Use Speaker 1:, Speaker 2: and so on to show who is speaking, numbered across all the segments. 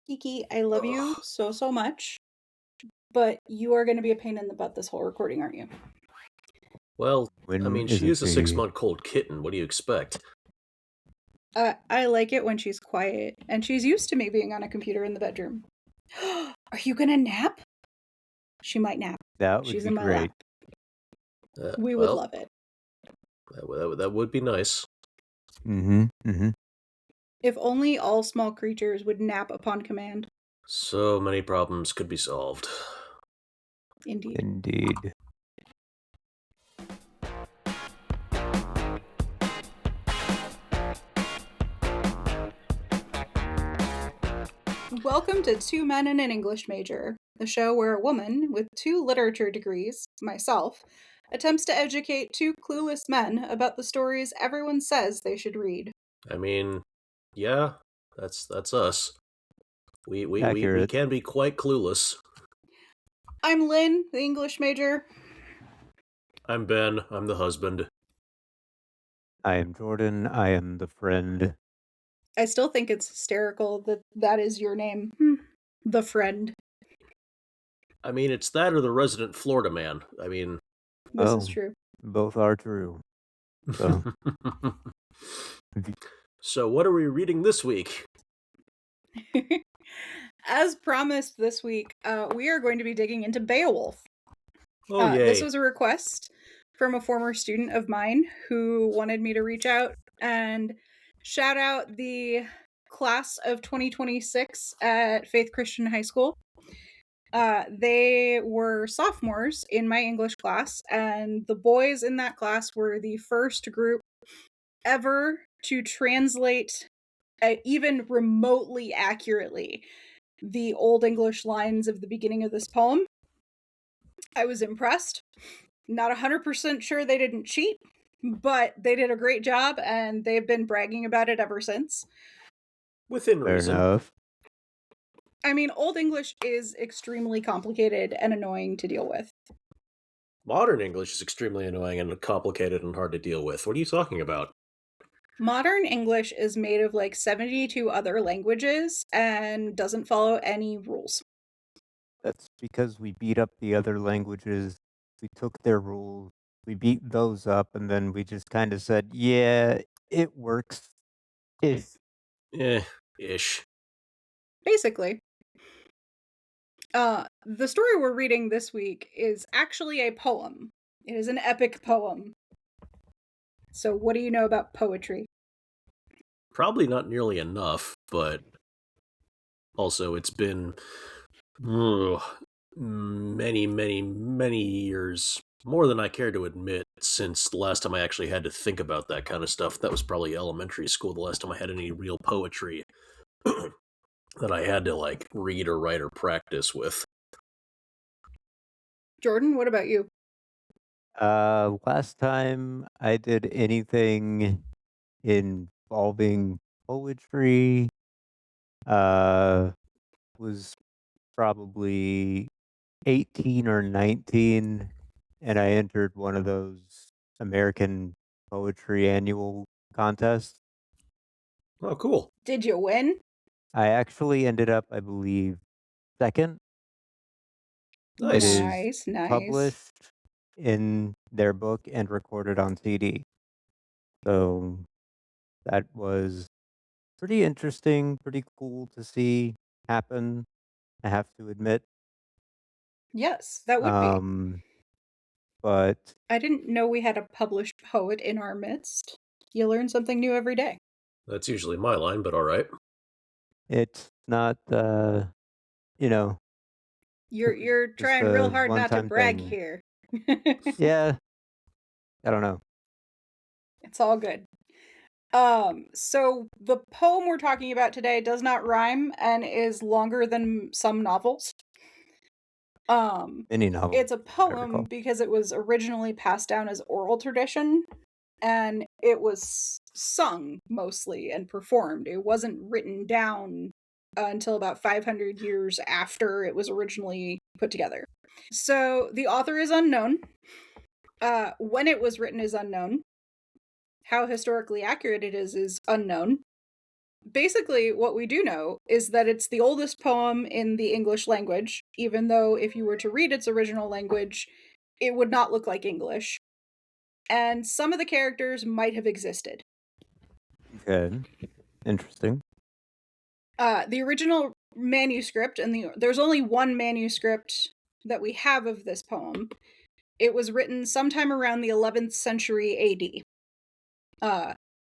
Speaker 1: Kiki, I love you
Speaker 2: Ugh.
Speaker 1: so much, but you are going to be a pain in the butt this whole recording, aren't you?
Speaker 2: Well, I
Speaker 3: When
Speaker 2: mean, she
Speaker 3: isn't
Speaker 2: is a
Speaker 3: she?
Speaker 2: 6-month-old kitten. What do you expect?
Speaker 1: I like it when she's quiet, and she's used to me being on a computer in the bedroom. Are you going to nap? She might nap.
Speaker 3: That would
Speaker 1: She's
Speaker 3: be
Speaker 1: in my lap.
Speaker 3: great.
Speaker 1: We would
Speaker 2: Well,
Speaker 1: love it.
Speaker 2: that would be nice.
Speaker 3: Mm-hmm. Mm-hmm.
Speaker 1: If only all small creatures would nap upon command.
Speaker 2: So many problems could be solved.
Speaker 1: Indeed.
Speaker 3: Indeed.
Speaker 1: Welcome to Two Men and an English Major, the show where a woman with 2 literature degrees, myself, attempts to educate 2 clueless men about the stories everyone says they should read.
Speaker 2: I mean, yeah, that's us. We
Speaker 3: Accurate.
Speaker 2: can be quite clueless.
Speaker 1: I'm Lynn, the English major.
Speaker 2: I'm Ben. I'm the husband.
Speaker 3: I am Jordan. I am the friend.
Speaker 1: I still think it's hysterical that that is your name. The friend.
Speaker 2: I mean, it's that or the resident Florida man. I mean,
Speaker 1: This is
Speaker 3: Oh,
Speaker 1: true.
Speaker 3: both are true. So, v-
Speaker 2: so what are we reading this week?
Speaker 1: As promised this week, we are going to be digging into Beowulf.
Speaker 2: Oh
Speaker 1: This
Speaker 2: yay!
Speaker 1: was a request from a former student of mine who wanted me to reach out and shout out the class of 2026 at Faith Christian High School. They were sophomores in my English class, and the boys in that class were the first group ever to translate even remotely accurately the Old English lines of the beginning of this poem. I was impressed. Not 100% sure they didn't cheat, but they did a great job and they've been bragging about it ever since.
Speaker 2: Within
Speaker 3: fair
Speaker 2: reason.
Speaker 3: enough.
Speaker 1: I mean, Old English is extremely complicated and annoying to deal with.
Speaker 2: Modern English is extremely annoying and complicated and hard to deal with. What are you talking about?
Speaker 1: Modern English is made of like 72 other languages and doesn't follow any rules.
Speaker 3: That's because we beat up the other languages. We took their rules. We beat those up, and then we just kind of said, "Yeah, it works." If
Speaker 2: Ish.
Speaker 1: Basically. The story we're reading this week is actually a poem. It is an epic poem. So, what do you know about poetry?
Speaker 2: Probably not nearly enough, but also it's been ugh, many years, more than I care to admit, since the last time I actually had to think about that kind of stuff. That was probably elementary school, the last time I had any real poetry that I had to like read or write or practice with.
Speaker 1: Jordan, what about you?
Speaker 3: last time I did anything involving poetry, uh, was probably 18 or 19, and I entered one of those American Poetry Annual contests.
Speaker 2: Oh, cool.
Speaker 1: Did you win?
Speaker 3: I actually ended up, I believe, second. It
Speaker 2: Nice.
Speaker 3: is
Speaker 1: Nice, nice.
Speaker 3: published in their book and recorded on CD. So that was pretty interesting, pretty cool to see happen, I have to admit.
Speaker 1: Yes, that would be.
Speaker 3: Um, but
Speaker 1: I didn't know we had a published poet in our midst. You learn something new every day.
Speaker 2: That's usually my line, but all right.
Speaker 3: it's not, you know,
Speaker 1: You're
Speaker 3: just
Speaker 1: trying real
Speaker 3: a
Speaker 1: hard not to
Speaker 3: one-time
Speaker 1: brag
Speaker 3: thing.
Speaker 1: here.
Speaker 3: Yeah, I don't know.
Speaker 1: It's all good. So the poem we're talking about today does not rhyme and is longer than some novels. Um,
Speaker 3: Any novel,
Speaker 1: it's a
Speaker 3: as I
Speaker 1: poem
Speaker 3: recall.
Speaker 1: because it was originally passed down as oral tradition and it was sung mostly and performed. It wasn't written down until about 500 years after it was originally put together. So the author is unknown. When it was written is unknown. How historically accurate it is unknown. basically, what we do know is that it's the oldest poem in the English language, even though if you were to read its original language, it would not look like English. And some of the characters might have existed.
Speaker 3: Okay. Interesting.
Speaker 1: The original manuscript, and there's only one manuscript that we have of this poem. It was written sometime around the 11th century AD.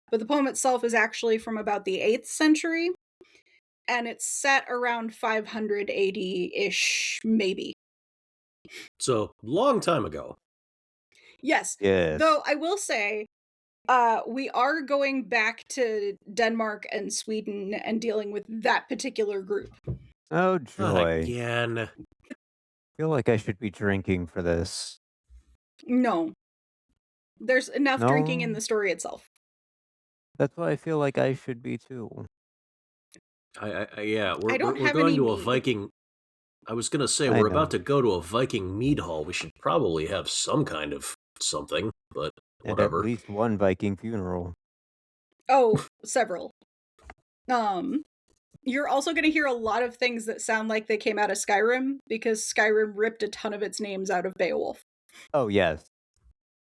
Speaker 1: But the poem itself is actually from about the 8th century, and it's set around 500 AD-ish, maybe.
Speaker 2: So, long time ago.
Speaker 1: Yes.
Speaker 3: Yes.
Speaker 1: Though I will say, we are going back to Denmark and Sweden and dealing with that particular group.
Speaker 3: Oh,
Speaker 2: Not
Speaker 3: joy.
Speaker 2: again.
Speaker 3: I feel like I should be drinking for this.
Speaker 1: No. There's enough drinking in
Speaker 3: No?
Speaker 1: the story itself.
Speaker 3: That's why I feel like I should be too.
Speaker 2: Yeah,
Speaker 1: I don't
Speaker 2: we're
Speaker 1: have
Speaker 2: going
Speaker 1: any
Speaker 2: to a
Speaker 1: mead.
Speaker 2: Viking. I was gonna say
Speaker 3: I
Speaker 2: we're about
Speaker 3: know.
Speaker 2: to go to a Viking mead hall. We should probably have some kind of something, but
Speaker 3: And at
Speaker 2: whatever.
Speaker 3: least one Viking funeral.
Speaker 1: Oh, several. Um, you're also going to hear a lot of things that sound like they came out of Skyrim, because Skyrim ripped a ton of its names out of Beowulf.
Speaker 3: Oh, yes.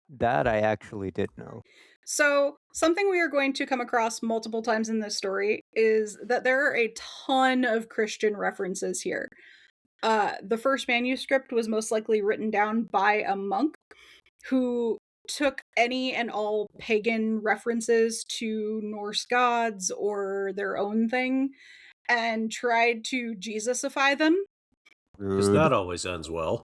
Speaker 3: That I actually did know.
Speaker 1: So, something we are going to come across multiple times in this story is that there are a ton of Christian references here. The first manuscript was most likely written down by a monk who took any and all pagan references to Norse gods or their own thing and tried to Jesusify them.
Speaker 2: Because
Speaker 3: Rude.
Speaker 2: that always ends well.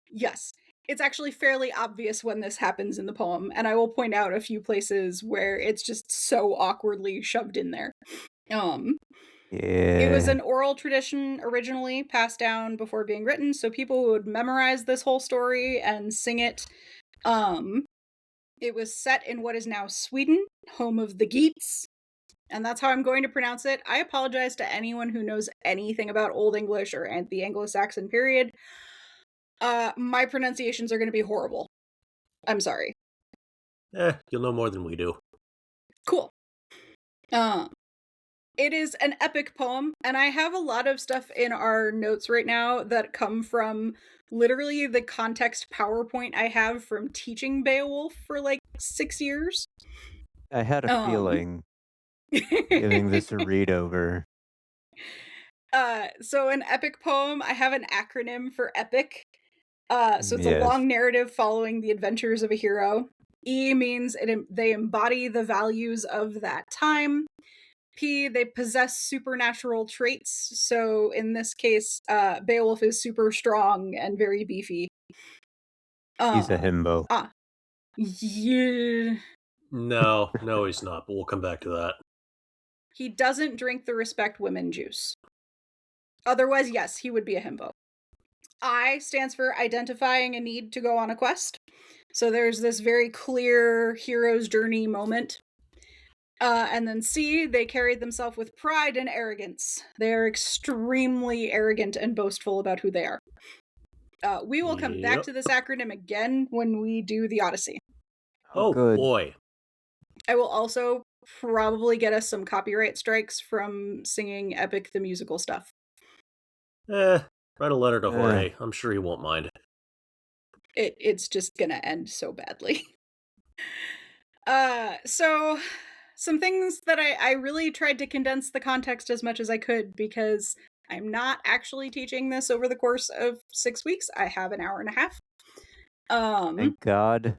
Speaker 1: Yes. It's actually fairly obvious when this happens in the poem, and I will point out a few places where it's just so awkwardly shoved in there. It was
Speaker 3: Yeah.
Speaker 1: an oral tradition originally passed down before being written, so people would memorize this whole story and sing it. It was set in what is now Sweden, home of the Geats, and that's how I'm going to pronounce it. I apologize to anyone who knows anything about Old English or the Anglo-Saxon period. My pronunciations are going to be horrible. I'm sorry.
Speaker 2: You'll know more than we do.
Speaker 1: Cool. It is an epic poem, and I have a lot of stuff in our notes right now that come from literally the context PowerPoint I have from teaching Beowulf for like 6 years.
Speaker 3: I had a
Speaker 1: Um,
Speaker 3: feeling giving this a read over.
Speaker 1: so an epic poem, I have an acronym for epic. So it's a
Speaker 3: Yes.
Speaker 1: long narrative following the adventures of a hero. E means they embody the values of that time. P, they possess supernatural traits. So in this case, Beowulf is super strong and very beefy.
Speaker 3: He's a
Speaker 1: Uh,
Speaker 3: himbo.
Speaker 1: yeah.
Speaker 2: No, he's not, but we'll come back to that.
Speaker 1: He doesn't drink the respect women juice. Otherwise, yes, he would be a himbo. I stands for identifying a need to go on a quest. So there's this very clear hero's journey moment. And then C, they carried themselves with pride and arrogance. They're extremely arrogant and boastful about who they are. We will come back
Speaker 2: Yep.
Speaker 1: to this acronym again when we do the Odyssey.
Speaker 3: Oh,
Speaker 2: Oh
Speaker 3: good.
Speaker 2: boy.
Speaker 1: I will also probably get us some copyright strikes from singing Epic the musical stuff.
Speaker 2: Write a letter to
Speaker 3: Eh.
Speaker 2: Jorge. I'm sure he won't mind.
Speaker 1: It's just gonna end so badly. So some things that I really tried to condense the context as much as I could, because I'm not actually teaching this over the course of 6 weeks. I have an hour and a half.
Speaker 3: Thank God.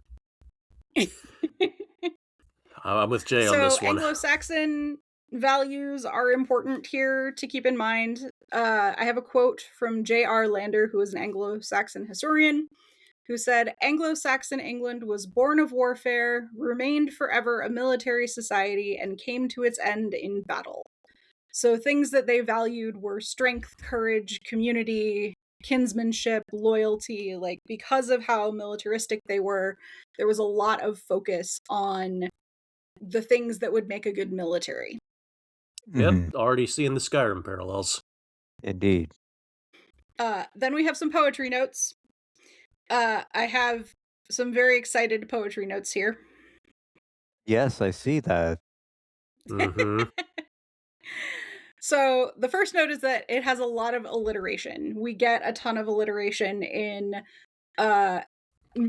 Speaker 2: I'm with Jay on
Speaker 1: So
Speaker 2: this one.
Speaker 1: Anglo-Saxon values are important here to keep in mind. I have a quote from J.R. Lander, who is an Anglo-Saxon historian, who said, "Anglo-Saxon England was born of warfare, remained forever a military society, and came to its end in battle." So things that they valued were strength, courage, community, kinsmanship, loyalty. Like, because of how militaristic they were, there was a lot of focus on the things that would make a good military.
Speaker 2: Yep,
Speaker 3: Mhm.
Speaker 2: already seeing the Skyrim parallels.
Speaker 3: Indeed.
Speaker 1: Then we have some poetry notes. I have some very excited poetry notes here.
Speaker 3: Yes, I see that.
Speaker 2: Mm-hmm.
Speaker 1: So the first note is that it has a lot of alliteration. We get a ton of alliteration in uh,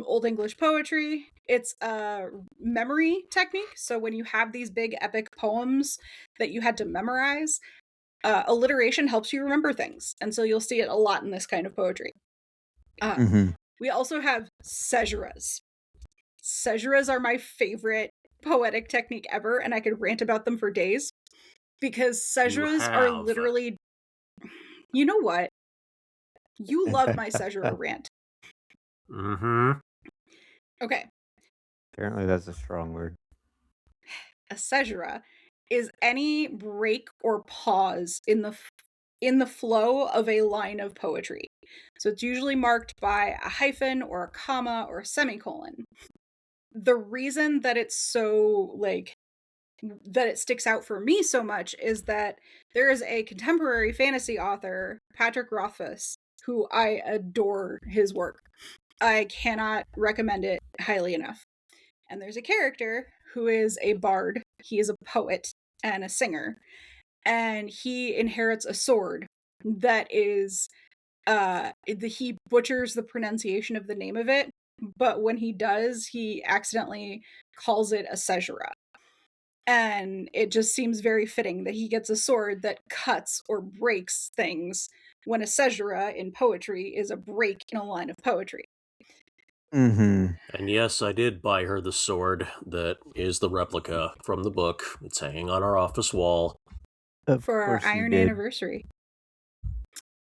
Speaker 1: Old English poetry. It's a memory technique. So when you have these big epic poems that you had to memorize, alliteration helps you remember things. And so you'll see it a lot in this kind of poetry.
Speaker 3: Mm-hmm.
Speaker 1: We also have caesuras. Caesuras are my favorite poetic technique ever, and I could rant about them for days because
Speaker 2: You
Speaker 1: caesuras are
Speaker 2: have.
Speaker 1: literally, you know what? You love my caesura rant.
Speaker 2: Mm-hmm.
Speaker 1: Okay,
Speaker 3: Apparently, that's a strong word.
Speaker 1: a caesura is any break or pause in the flow of a line of poetry. So it's usually marked by a hyphen or a comma or a semicolon. The reason that it's so that it sticks out for me so much is that there is a contemporary fantasy author, Patrick Rothfuss, who I adore his work. I cannot recommend it highly enough. And there's a character who is a bard. He is a poet and a singer, and he inherits a sword that is he butchers the pronunciation of the name of it, but when he does, he accidentally calls it a caesura. And it just seems very fitting that he gets a sword that cuts or breaks things when a caesura in poetry is a break in a line of poetry.
Speaker 3: Mm-hmm.
Speaker 2: And yes, I did buy her the sword that is the replica from the book. It's hanging on our office wall.
Speaker 3: Of
Speaker 1: For our
Speaker 3: course you
Speaker 1: Iron
Speaker 3: did.
Speaker 1: Anniversary.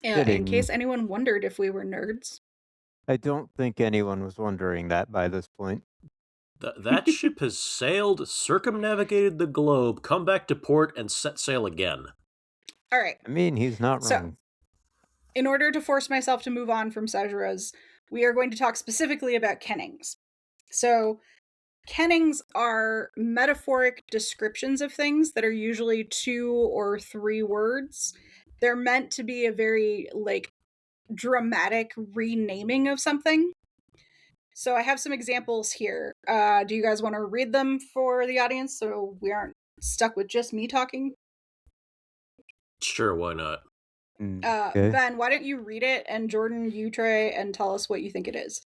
Speaker 1: In
Speaker 3: Fitting.
Speaker 1: case anyone wondered if we were nerds.
Speaker 3: I don't think anyone was wondering that by this point.
Speaker 2: That ship has sailed, circumnavigated the globe, come back to port, and set sail again.
Speaker 1: All right.
Speaker 3: I mean, he's not
Speaker 1: So,
Speaker 3: wrong.
Speaker 1: in order to force myself to move on from caesuras, we are going to talk specifically about kennings. So, kennings are metaphoric descriptions of things that are usually 2 or 3 words. They're meant to be a very dramatic renaming of something. So I have some examples here. Do you guys want to read them for the audience so we aren't stuck with just me talking?
Speaker 2: Sure, why not?
Speaker 3: Okay.
Speaker 1: Ben, why don't you read it, and Jordan, you try and tell us what you think it is.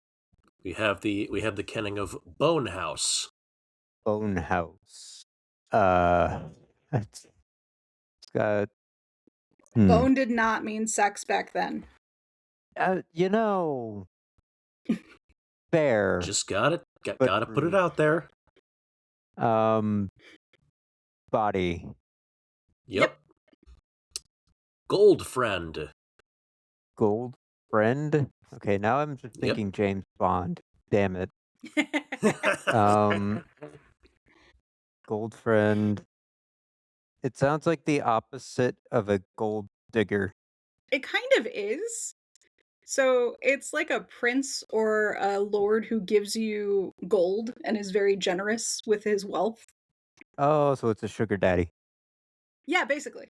Speaker 2: We have the kenning of Bone House.
Speaker 3: Bone house. It's got. Hmm.
Speaker 1: Bone did not mean sex back then.
Speaker 3: You know, fair
Speaker 2: Just got it.
Speaker 3: but
Speaker 2: Gotta put it
Speaker 3: rude.
Speaker 2: out there.
Speaker 3: Um, body.
Speaker 2: Yep. Gold friend.
Speaker 3: Gold friend. Okay, now I'm just
Speaker 2: Yep.
Speaker 3: thinking James Bond. Damn it. Um, gold friend. It sounds like the opposite of a gold digger.
Speaker 1: It kind of is. So it's like a prince or a lord who gives you gold and is very generous with his wealth.
Speaker 3: Oh, so it's a sugar daddy.
Speaker 1: Yeah, basically.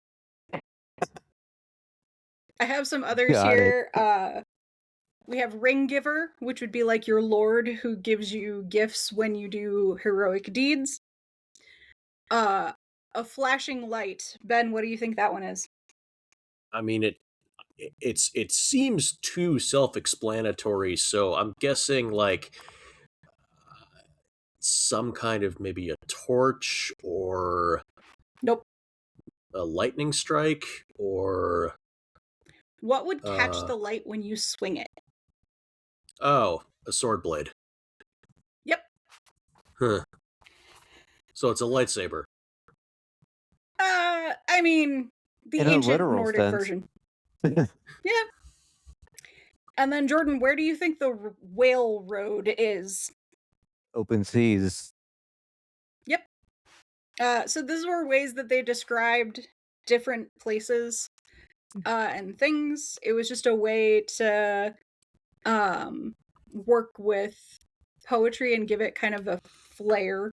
Speaker 1: I have some others
Speaker 3: Got it.
Speaker 1: here. We have ring giver, which would be like your lord who gives you gifts when you do heroic deeds. A flashing light. Ben, what do you think that one is?
Speaker 2: I mean it seems too self-explanatory, so I'm guessing like some kind of maybe a torch or
Speaker 1: Nope.
Speaker 2: a lightning strike or
Speaker 1: What would catch
Speaker 2: uh
Speaker 1: the light when you swing it?
Speaker 2: oh, a sword blade.
Speaker 1: Yep.
Speaker 2: Huh. So it's a lightsaber.
Speaker 1: I mean, the
Speaker 3: In a
Speaker 1: ancient
Speaker 3: literal
Speaker 1: Nordic
Speaker 3: sense.
Speaker 1: version. Yeah. And then, Jordan, where do you think the whale road is?
Speaker 3: Open seas.
Speaker 1: Yep. So these were ways that they described different places and things. It was just a way to work with poetry and give it kind of a flair.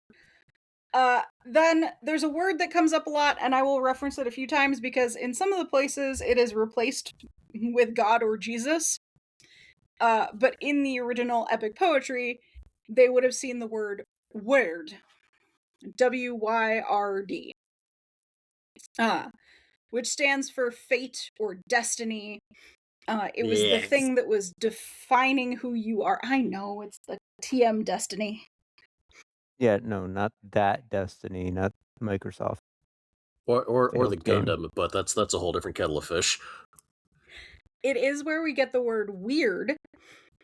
Speaker 1: Then there's a word that comes up a lot, and I will reference it a few times because in some of the places it is replaced with God or Jesus. But in the original epic poetry, they would have seen the word wyrd. Wyrd. which stands for fate or destiny. It was the
Speaker 2: Yeah.
Speaker 1: thing that was defining who you are. I know, it's the TM Destiny.
Speaker 3: Yeah, no, not that Destiny, not Microsoft
Speaker 2: Or the
Speaker 3: failed game.
Speaker 2: Gundam, but that's a whole different kettle of fish.
Speaker 1: It is where we get the word weird,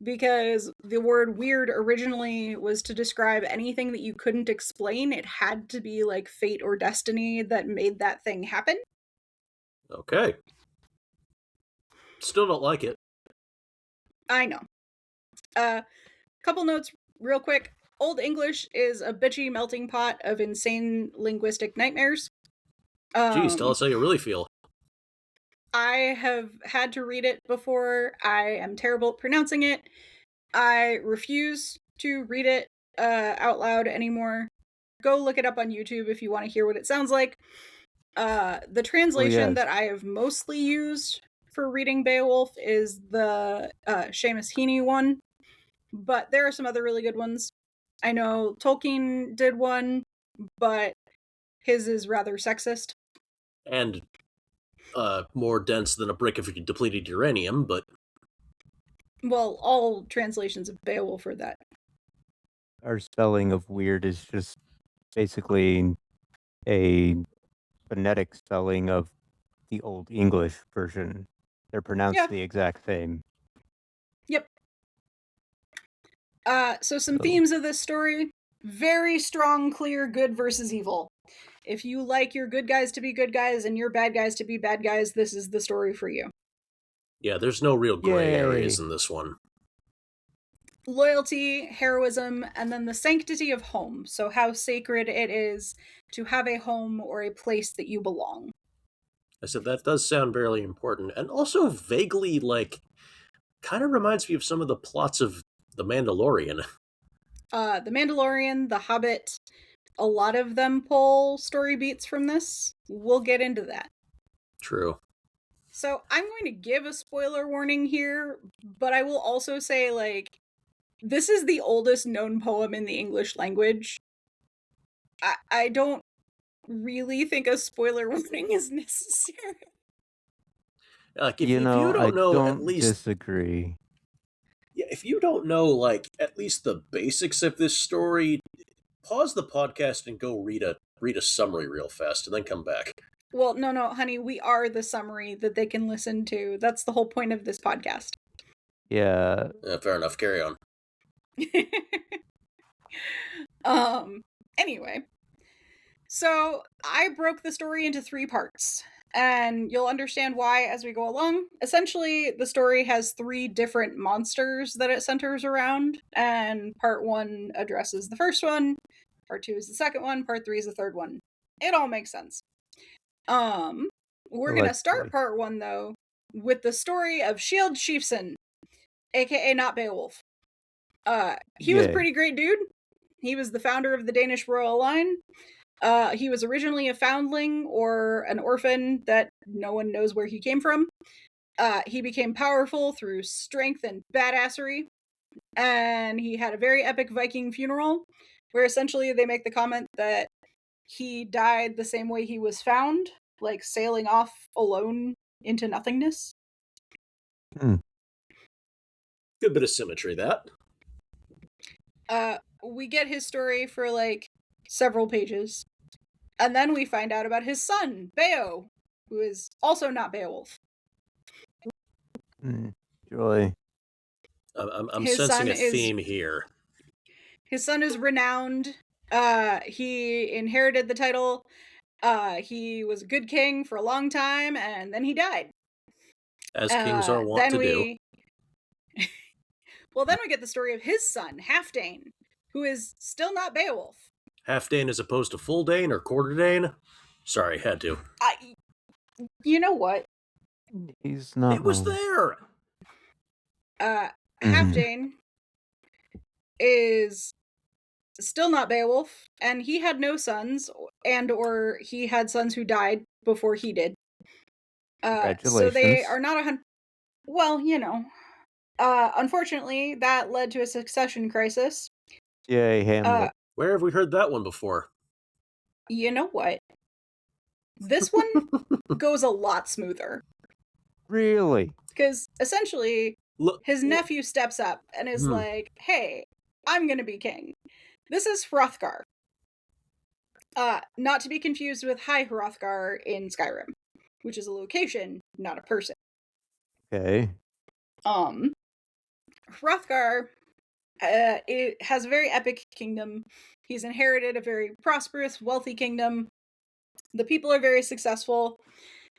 Speaker 1: because the word weird originally was to describe anything that you couldn't explain. It had to be like fate or destiny that made that thing happen.
Speaker 2: Okay. Still don't like it.
Speaker 1: I know. Couple notes real quick. Old English is a bitchy melting pot of insane linguistic nightmares.
Speaker 2: Geez, tell us how you really feel.
Speaker 1: I have had to read it before. I am terrible at pronouncing it. I refuse to read it out loud anymore. Go look it up on YouTube if you want to hear what it sounds like. The translation
Speaker 3: yes.
Speaker 1: that I have mostly used for reading Beowulf is the Seamus Heaney one, but there are some other really good ones. I know Tolkien did one, but his is rather sexist.
Speaker 2: And more dense than a brick of depleted uranium, but
Speaker 1: Well, all translations of Beowulf are that.
Speaker 3: Our spelling of weird is just basically a phonetic spelling of the Old English version. They're pronounced
Speaker 1: Yeah.
Speaker 3: the exact same.
Speaker 1: Yep. So some
Speaker 3: So,
Speaker 1: themes of this story: very strong, clear good versus evil. If you like your good guys to be good guys and your bad guys to be bad guys, this is the story for you.
Speaker 2: yeah, there's no real gray areas
Speaker 3: yay!
Speaker 2: in this one.
Speaker 1: Loyalty, heroism, and then the sanctity of home. So, how sacred it is to have a home or a place that you belong.
Speaker 2: I said that does sound very important, and also vaguely kind of reminds me of some of the plots of The Mandalorian.
Speaker 1: The Mandalorian, The Hobbit, a lot of them pull story beats from this. We'll get into that.
Speaker 2: True.
Speaker 1: So, I'm going to give a spoiler warning here, but I will also say, like, this is the oldest known poem in the English language. I don't really think a spoiler warning is necessary.
Speaker 2: Like if
Speaker 3: You
Speaker 2: you
Speaker 3: know, I
Speaker 2: don't know at
Speaker 3: don't
Speaker 2: least
Speaker 3: disagree.
Speaker 2: yeah, if you don't know at least the basics of this story, pause the podcast and go read a summary real fast and then come back.
Speaker 1: Well, no, honey, we are the summary that they can listen to. That's the whole point of this podcast.
Speaker 3: Yeah.
Speaker 2: Fair enough. Carry on.
Speaker 1: Anyway, so I broke the story into 3 parts, and you'll understand why as we go along. Essentially, the story has 3 different monsters that it centers around, and part 1 addresses the first one, part 2 is the second one, part 3 is the third one. It all makes sense. We're gonna start
Speaker 3: Allegedly.
Speaker 1: part 1 though with the story of Shield Chiefson, aka not Beowulf. He was a
Speaker 3: Yay.
Speaker 1: pretty great dude. He was the founder of the Danish royal line. He was originally a foundling or an orphan that no one knows where he came from. He became powerful through strength and badassery, and he had a very epic Viking funeral where essentially they make the comment that he died the same way he was found, like sailing off alone into nothingness.
Speaker 3: Hmm.
Speaker 2: Good bit of symmetry, that.
Speaker 1: We get his story for like several pages, and then we find out about his son, Beo, who is also not Beowulf.
Speaker 3: Joy.
Speaker 2: I'm
Speaker 1: His
Speaker 2: sensing
Speaker 1: son
Speaker 2: a
Speaker 1: is
Speaker 2: theme here.
Speaker 1: his son is renowned. He inherited the title. He was a good king for a long time, and then he died.
Speaker 2: As kings are wont
Speaker 1: Then
Speaker 2: to do.
Speaker 1: we then we get the story of his son, Halfdane, who is still not Beowulf.
Speaker 2: Half Dane as opposed to full Dane or quarter Dane? Sorry, had to.
Speaker 1: You know what?
Speaker 3: He's not
Speaker 2: It was
Speaker 3: wrong.
Speaker 2: there!
Speaker 1: Halfdane is still not Beowulf, and he had no sons, or he had sons who died before he did. So they
Speaker 3: Congratulations.
Speaker 1: are not 100. Well, you know. Unfortunately, that led to a succession crisis.
Speaker 3: Yay, Hamlet.
Speaker 2: Where have we heard that one before?
Speaker 1: You know what? This one goes a lot smoother.
Speaker 3: Really?
Speaker 1: Because essentially,
Speaker 2: Look,
Speaker 1: his nephew steps up and is like, hey, I'm gonna be king. This is Hrothgar. Not to be confused with High Hrothgar in Skyrim, which is a location, not a person.
Speaker 3: Okay.
Speaker 1: Hrothgar it has a very epic kingdom. He's inherited a very prosperous, wealthy kingdom. The people are very successful.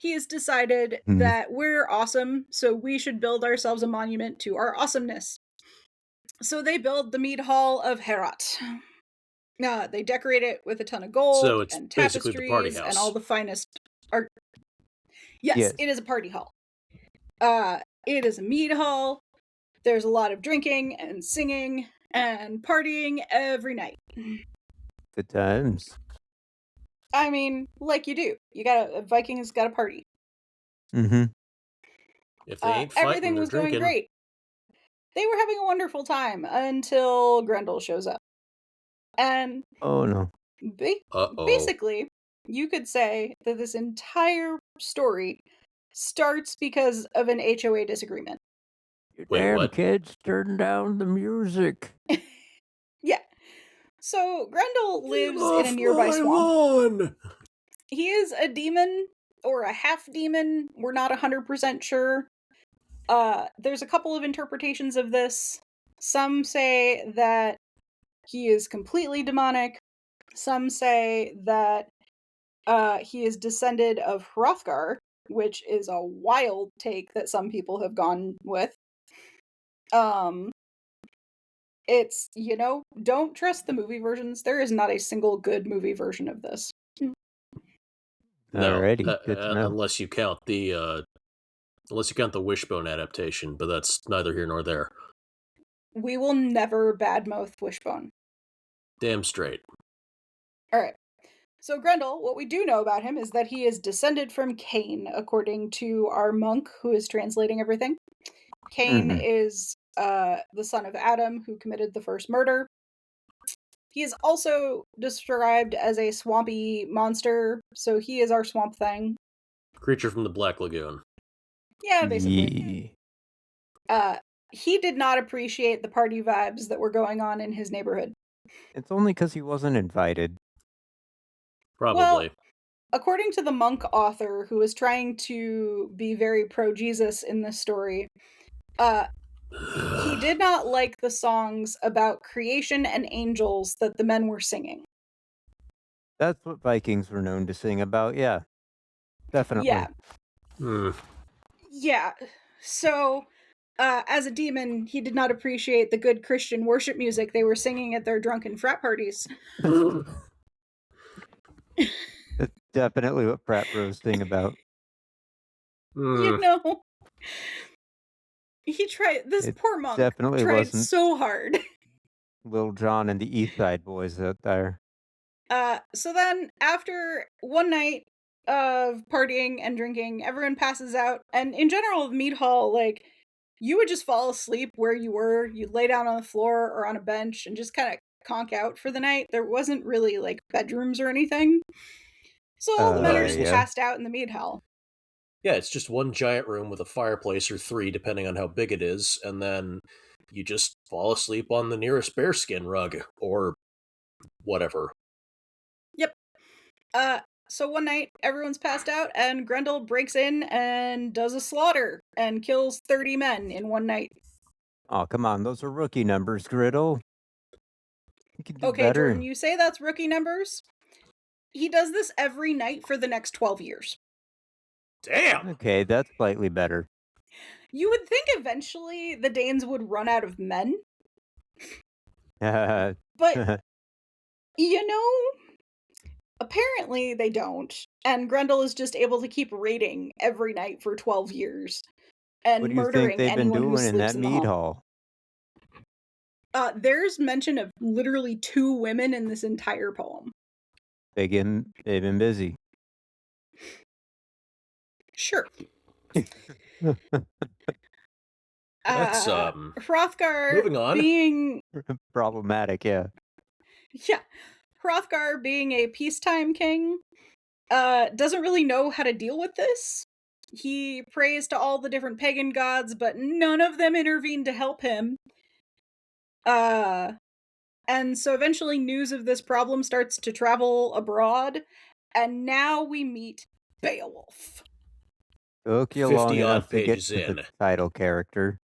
Speaker 1: He has decided that we're awesome, so we should build ourselves a monument to our awesomeness. So they build the Mead Hall of Herat. They decorate it with a ton of gold
Speaker 2: so it's
Speaker 1: and
Speaker 2: basically the party
Speaker 1: tapestries and all
Speaker 2: house.
Speaker 1: the finest art. Yes,
Speaker 3: Yes.
Speaker 1: it is a party hall. It is a mead hall. There's a lot of drinking and singing and partying every night.
Speaker 3: Good times.
Speaker 1: I mean, like you do. Vikings got a party.
Speaker 3: Mm-hmm.
Speaker 2: If they ain't fighting,
Speaker 1: Everything
Speaker 2: they're
Speaker 1: was going
Speaker 2: drinking.
Speaker 1: great. They were having a wonderful time until Grendel shows up. And
Speaker 3: Oh no.
Speaker 1: basically, you could say that this entire story starts because of an HOA disagreement.
Speaker 3: You
Speaker 2: Wait,
Speaker 3: damn
Speaker 2: what?
Speaker 3: kids, turn down the music.
Speaker 1: Yeah. So Grendel lives
Speaker 2: Get
Speaker 1: in a
Speaker 2: off
Speaker 1: nearby
Speaker 2: my
Speaker 1: swamp.
Speaker 2: lawn!
Speaker 1: He is a demon or a half demon. We're not 100% sure. There's a couple of interpretations of this. Some say that he is completely demonic. Some say that he is descended of Hrothgar, which is a wild take that some people have gone with. It's, don't trust the movie versions. There is not a single good movie version of this.
Speaker 2: No,
Speaker 3: Alrighty, good to know.
Speaker 2: unless you count the Wishbone adaptation, but that's neither here nor there.
Speaker 1: We will never badmouth Wishbone.
Speaker 2: Damn straight.
Speaker 1: Alright. So Grendel, what we do know about him is that he is descended from Cain, according to our monk who is translating everything. Cain is the son of Adam, who committed the first murder. He is also described as a swampy monster, so he is our swamp thing.
Speaker 2: Creature from the Black Lagoon.
Speaker 1: Yeah, basically. He did not appreciate the party vibes that were going on in his neighborhood.
Speaker 3: It's only because he wasn't invited.
Speaker 2: Probably.
Speaker 1: Well, according to the monk author, who was trying to be very pro-Jesus in this story, he did not like the songs about creation and angels that the men were singing.
Speaker 3: That's what Vikings were known to sing about, yeah. Definitely.
Speaker 1: Yeah. Yeah. So, as a demon, he did not appreciate the good Christian worship music they were singing at their drunken frat parties.
Speaker 3: That's definitely what frat bros sing about.
Speaker 1: He tried. This poor monk
Speaker 3: definitely
Speaker 1: tried
Speaker 3: wasn't
Speaker 1: so hard.
Speaker 3: Lil Jon and the East Side Boys out there.
Speaker 1: So then, after one night of partying and drinking, everyone passes out. And in general, the mead hall, like, you would just fall asleep where you were. You'd lay down on the floor or on a bench and just kind of conk out for the night. There wasn't really, like, bedrooms or anything. So all the men are just passed out in the mead hall.
Speaker 2: Yeah, it's just one giant room with a fireplace, or three, depending on how big it is, and then you just fall asleep on the nearest bearskin rug, or whatever.
Speaker 1: Yep. So one night, everyone's passed out, and Grendel breaks in and does a slaughter, and kills 30 men in one night.
Speaker 3: Oh, come on, those are rookie numbers, Griddle. You can do
Speaker 1: Okay,
Speaker 3: better.
Speaker 1: Jordan, you say that's rookie numbers? He does this every night for the next 12 years.
Speaker 2: Damn!
Speaker 3: Okay, that's slightly better.
Speaker 1: You would think eventually the Danes would run out of men. But, apparently they don't. And Grendel is just able to keep raiding every night for 12 years. And
Speaker 3: what do you
Speaker 1: murdering
Speaker 3: think they've been
Speaker 1: anyone who
Speaker 3: doing in
Speaker 1: sleeps
Speaker 3: that
Speaker 1: in the
Speaker 3: mead
Speaker 1: hall. There's mention of literally 2 women in this entire poem.
Speaker 3: They've been busy.
Speaker 1: Sure.
Speaker 2: That's
Speaker 1: Hrothgar
Speaker 2: moving on.
Speaker 1: being
Speaker 3: problematic, yeah.
Speaker 1: Yeah. Hrothgar being a peacetime king, doesn't really know how to deal with this. He prays to all the different pagan gods, but none of them intervene to help him. And so eventually news of this problem starts to travel abroad, and now we meet Beowulf.
Speaker 3: Took you long
Speaker 2: 50
Speaker 3: enough
Speaker 2: odd
Speaker 3: to get
Speaker 2: pages
Speaker 3: to the
Speaker 2: in.
Speaker 3: title character.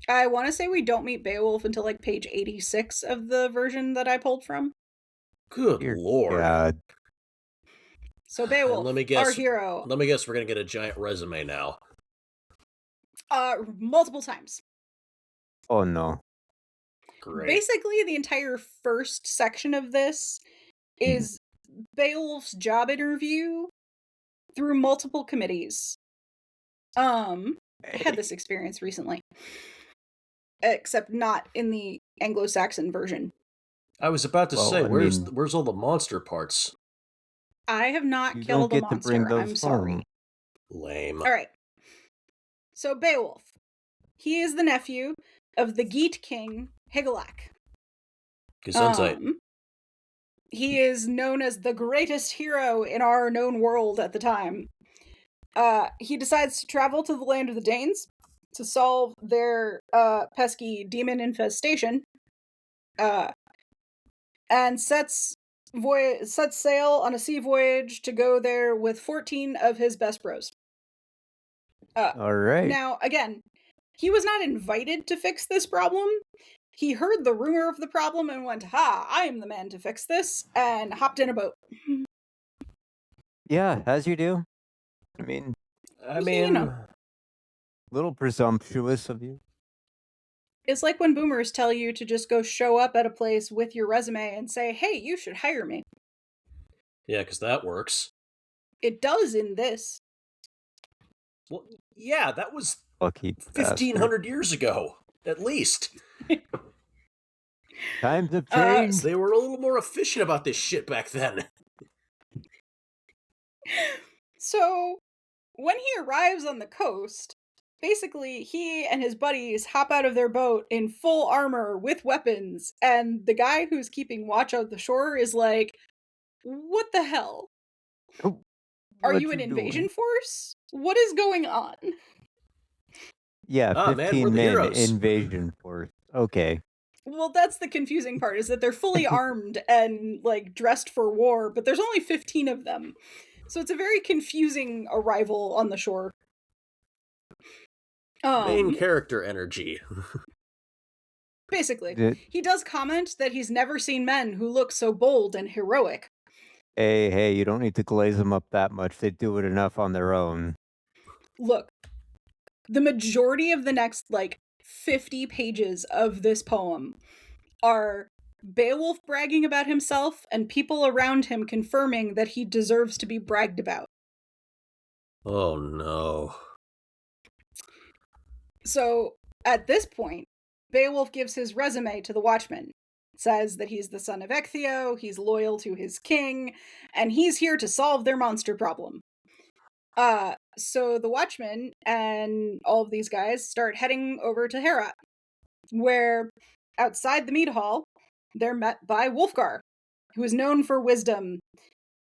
Speaker 1: I want to say we don't meet Beowulf until like page 86 of the version that I pulled from.
Speaker 2: Good
Speaker 3: Dear
Speaker 2: lord.
Speaker 3: God.
Speaker 1: So Beowulf,
Speaker 2: Let me guess.
Speaker 1: our hero,
Speaker 2: Let me guess. We're gonna get a giant resume now.
Speaker 1: multiple times.
Speaker 3: Oh no.
Speaker 2: Great.
Speaker 1: Basically, the entire first section of this is Beowulf's job interview through multiple committees. I had this experience recently, except not in the Anglo-Saxon version.
Speaker 2: I was about to say,
Speaker 3: I
Speaker 2: where's
Speaker 3: mean,
Speaker 2: where's all the monster parts?
Speaker 1: I have not
Speaker 3: you don't
Speaker 1: killed a
Speaker 3: get to bring
Speaker 1: monster.
Speaker 3: those
Speaker 1: I'm sorry.
Speaker 3: home.
Speaker 2: Lame.
Speaker 1: All right. So Beowulf, he is the nephew of the Geat king Hygelac.
Speaker 2: Gesundheit.
Speaker 1: He is known as the greatest hero in our known world at the time. He decides to travel to the land of the Danes to solve their pesky demon infestation, and sets sail on a sea voyage to go there with 14 of his best bros.
Speaker 3: All right.
Speaker 1: Now, again, he was not invited to fix this problem. He heard the rumor of the problem and went, "Ha, I am the man to fix this," and hopped in a boat.
Speaker 3: Yeah, as you do. I mean,
Speaker 1: You know.
Speaker 3: a little presumptuous of you.
Speaker 1: It's like when boomers tell you to just go show up at a place with your resume and say, "Hey, you should hire me."
Speaker 2: Yeah, because that works.
Speaker 1: It does in this.
Speaker 2: Well, yeah, that was
Speaker 3: Lucky
Speaker 2: 1,500 years ago, at least.
Speaker 3: Times have changed.
Speaker 2: They were a little more efficient about this shit back then.
Speaker 1: So, when he arrives on the coast, basically he and his buddies hop out of their boat in full armor with weapons, and the guy who's keeping watch on the shore is like, "What the hell?
Speaker 3: Oh,
Speaker 1: Are
Speaker 3: what
Speaker 1: you an invasion
Speaker 3: doing?
Speaker 1: force? What is going on?"
Speaker 3: Yeah,
Speaker 2: Man, we're
Speaker 3: 15
Speaker 2: the
Speaker 3: men
Speaker 2: heroes.
Speaker 3: invasion force. Okay.
Speaker 1: Well, that's the confusing part, is that they're fully armed and like dressed for war, but there's only 15 of them. So it's a very confusing arrival on the shore.
Speaker 2: Main character energy.
Speaker 1: Basically, he does comment that he's never seen men who look so bold and heroic.
Speaker 3: Hey, you don't need to glaze them up that much. They do it enough on their own.
Speaker 1: Look, the majority of the next, 50 pages of this poem are Beowulf bragging about himself and people around him confirming that he deserves to be bragged about.
Speaker 2: Oh no.
Speaker 1: So, at this point, Beowulf gives his resume to the Watchman. Says that he's the son of Ecthio, he's loyal to his king, and he's here to solve their monster problem. So the Watchman and all of these guys start heading over to Herat, where outside the mead hall, they're met by Wulfgar, who is known for wisdom.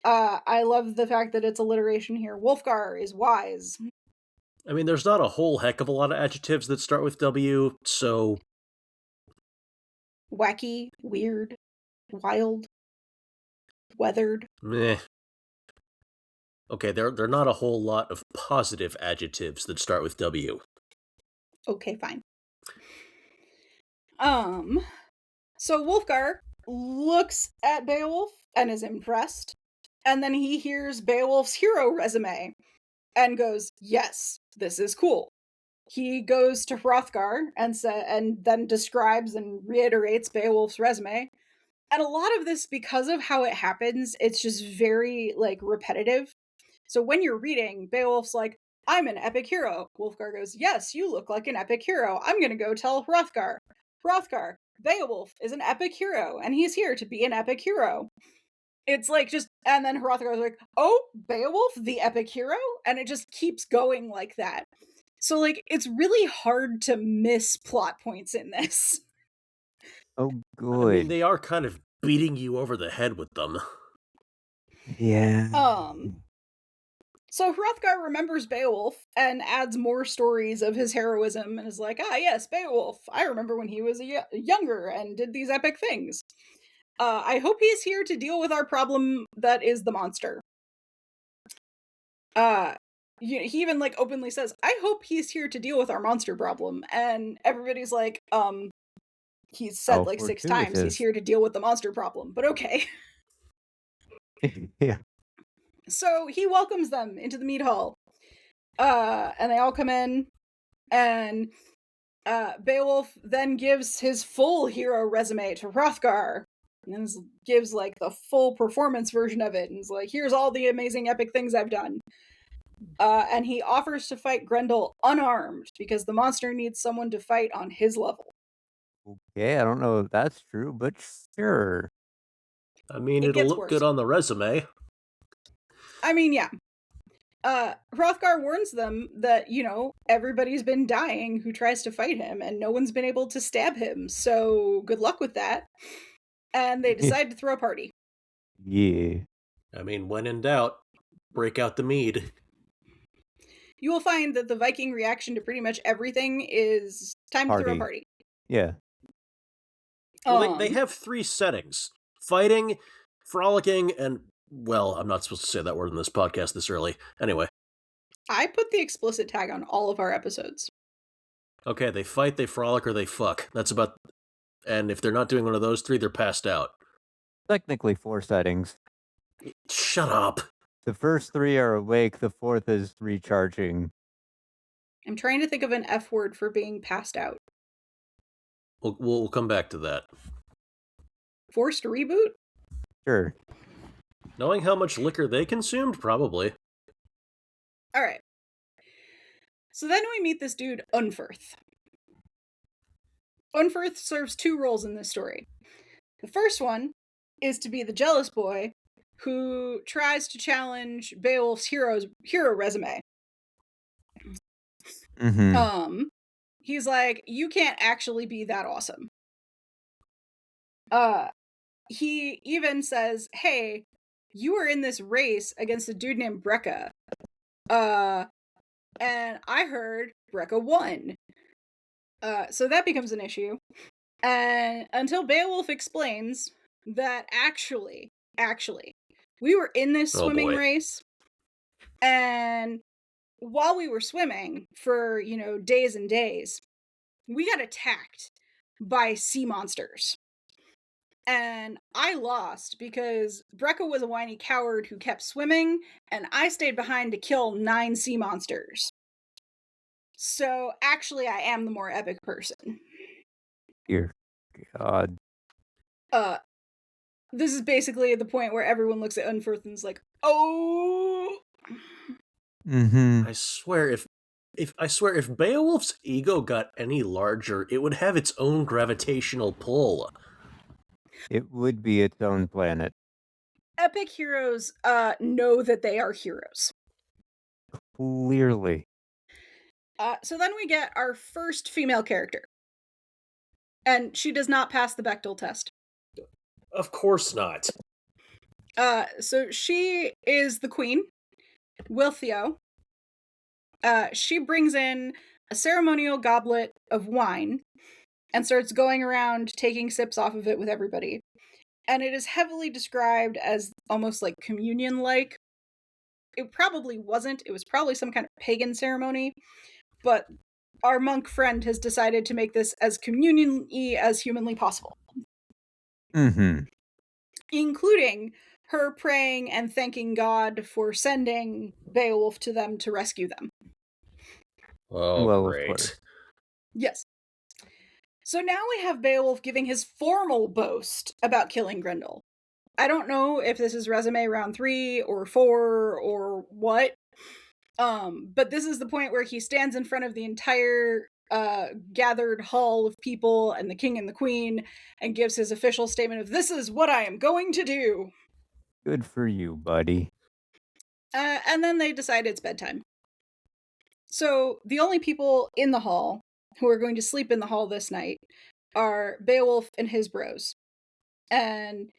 Speaker 1: I love the fact that it's alliteration here. Wulfgar is wise.
Speaker 2: I mean, there's not a whole heck of a lot of adjectives that start with W, so...
Speaker 1: Wacky, weird, wild, weathered.
Speaker 2: Meh. Okay, there are not a whole lot of positive adjectives that start with W.
Speaker 1: Okay, fine. So Wulfgar looks at Beowulf and is impressed, and then he hears Beowulf's hero resume and goes, "Yes, this is cool." He goes to Hrothgar and then describes and reiterates Beowulf's resume. And a lot of this, because of how it happens, it's just very repetitive. So when you're reading, Beowulf's like, "I'm an epic hero." Wulfgar goes, "Yes, you look like an epic hero. I'm gonna go tell Hrothgar." Hrothgar, "Beowulf is an epic hero, and he's here to be an epic hero." It's and then Hrothgar's like, "Oh, Beowulf, the epic hero?" And it just keeps going like that. So, it's really hard to miss plot points in this.
Speaker 3: Oh,
Speaker 2: I mean,
Speaker 3: good.
Speaker 2: they are kind of beating you over the head with them.
Speaker 3: Yeah.
Speaker 1: So Hrothgar remembers Beowulf and adds more stories of his heroism and is like, ah, yes, Beowulf. I remember when he was younger and did these epic things. I hope he's here to deal with our problem that is the monster. He even like openly says, I hope he's here to deal with our monster problem. And everybody's like, he's said
Speaker 3: How
Speaker 1: like 6 times he's
Speaker 3: fortuitous.
Speaker 1: here to deal with the monster problem, but okay.
Speaker 3: Yeah.
Speaker 1: So he welcomes them into the mead hall. And they all come in, and Beowulf then gives his full hero resume to Hrothgar, and gives like the full performance version of it, and is like, here's all the amazing epic things I've done. And he offers to fight Grendel unarmed because the monster needs someone to fight on his level.
Speaker 3: Okay, I don't know if that's true, but sure.
Speaker 2: I mean,
Speaker 1: It
Speaker 2: it'll
Speaker 1: gets
Speaker 2: look
Speaker 1: worse.
Speaker 2: good on the resume.
Speaker 1: I mean, yeah. Hrothgar warns them that, you know, everybody's been dying who tries to fight him, and no one's been able to stab him, so good luck with that. And they decide to throw a party.
Speaker 3: Yeah.
Speaker 2: I mean, when in doubt, break out the mead.
Speaker 1: You will find that the Viking reaction to pretty much everything is time to throw a party.
Speaker 3: Yeah.
Speaker 2: Well, they have 3 settings: fighting, frolicking, and, well, I'm not supposed to say that word in this podcast this early. Anyway.
Speaker 1: I put the explicit tag on all of our episodes.
Speaker 2: Okay, they fight, they frolic, or they fuck. That's about... And if they're not doing one of those 3, they're passed out.
Speaker 3: Technically 4 settings.
Speaker 2: Shut up.
Speaker 3: The first 3 are awake, the 4th is recharging.
Speaker 1: I'm trying to think of an F word for being passed out.
Speaker 2: We'll come back to that.
Speaker 1: Forced reboot?
Speaker 3: Sure.
Speaker 2: Knowing how much liquor they consumed, probably.
Speaker 1: Alright. So then we meet this dude, Unferth. Unferth serves 2 roles in this story. The first one is to be the jealous boy who tries to challenge Beowulf's hero resume.
Speaker 3: Mm-hmm.
Speaker 1: He's like, you can't actually be that awesome. He even says, hey, you were in this race against a dude named Brecca. And I heard Brecca won. So that becomes an issue. And until Beowulf explains that actually, we were in this swimming race, and while we were swimming for, you know, days and days, we got attacked by sea monsters. And I lost because Brecca was a whiny coward who kept swimming, and I stayed behind to kill 9 sea monsters. So actually, I am the more epic person.
Speaker 3: Dear God.
Speaker 1: This is basically the point where everyone looks at Unferth and is like, oh.
Speaker 3: Mm-hmm.
Speaker 2: I swear, if Beowulf's ego got any larger, it would have its own gravitational pull.
Speaker 3: It would be its own planet.
Speaker 1: Epic heroes know that they are heroes.
Speaker 3: Clearly.
Speaker 1: So then we get our first female character. And she does not pass the Bechdel test.
Speaker 2: Of course not.
Speaker 1: So she is the queen, Wilthio. She brings in a ceremonial goblet of wine and starts going around taking sips off of it with everybody. And it is heavily described as almost like communion-like. It probably wasn't. It was probably some kind of pagan ceremony. But our monk friend has decided to make this as communion-y as humanly possible.
Speaker 3: Mm-hmm.
Speaker 1: Including her praying and thanking God for sending Beowulf to them to rescue them.
Speaker 2: Oh,
Speaker 3: well,
Speaker 2: great.
Speaker 3: Of course.
Speaker 1: Yes. So now we have Beowulf giving his formal boast about killing Grendel. I don't know if this is resume round 3 or 4 or what. But this is the point where he stands in front of the entire gathered hall of people and the king and the queen and gives his official statement of, this is what I am going to do.
Speaker 3: Good for you, buddy.
Speaker 1: And then they decide it's bedtime. So the only people in the hall who are going to sleep in the hall this night are Beowulf and his bros. And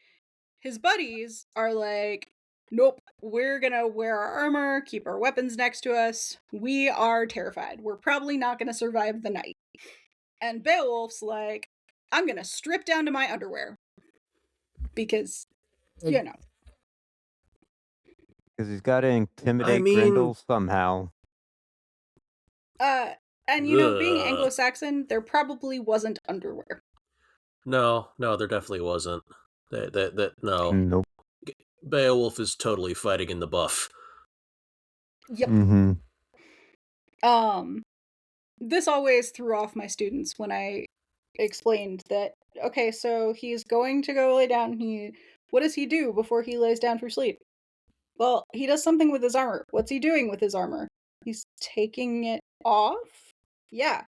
Speaker 1: his buddies are like, nope, we're gonna wear our armor, keep our weapons next to us. We are terrified. We're probably not gonna survive the night. And Beowulf's like, I'm gonna strip down to my underwear. Because, you know.
Speaker 3: Because he's got to
Speaker 2: I
Speaker 3: intimidate
Speaker 2: mean,
Speaker 3: Grendel somehow.
Speaker 1: And being
Speaker 2: ugh.
Speaker 1: Anglo-Saxon, there probably wasn't underwear.
Speaker 2: No, there definitely wasn't. No.
Speaker 3: Nope.
Speaker 2: Beowulf is totally fighting in the buff.
Speaker 1: Yep.
Speaker 3: Mm-hmm.
Speaker 1: This always threw off my students when I explained that, okay, so he's going to go lay down. What does he do before he lays down for sleep? Well, he does something with his armor. What's he doing with his armor? He's taking it off? Yeah.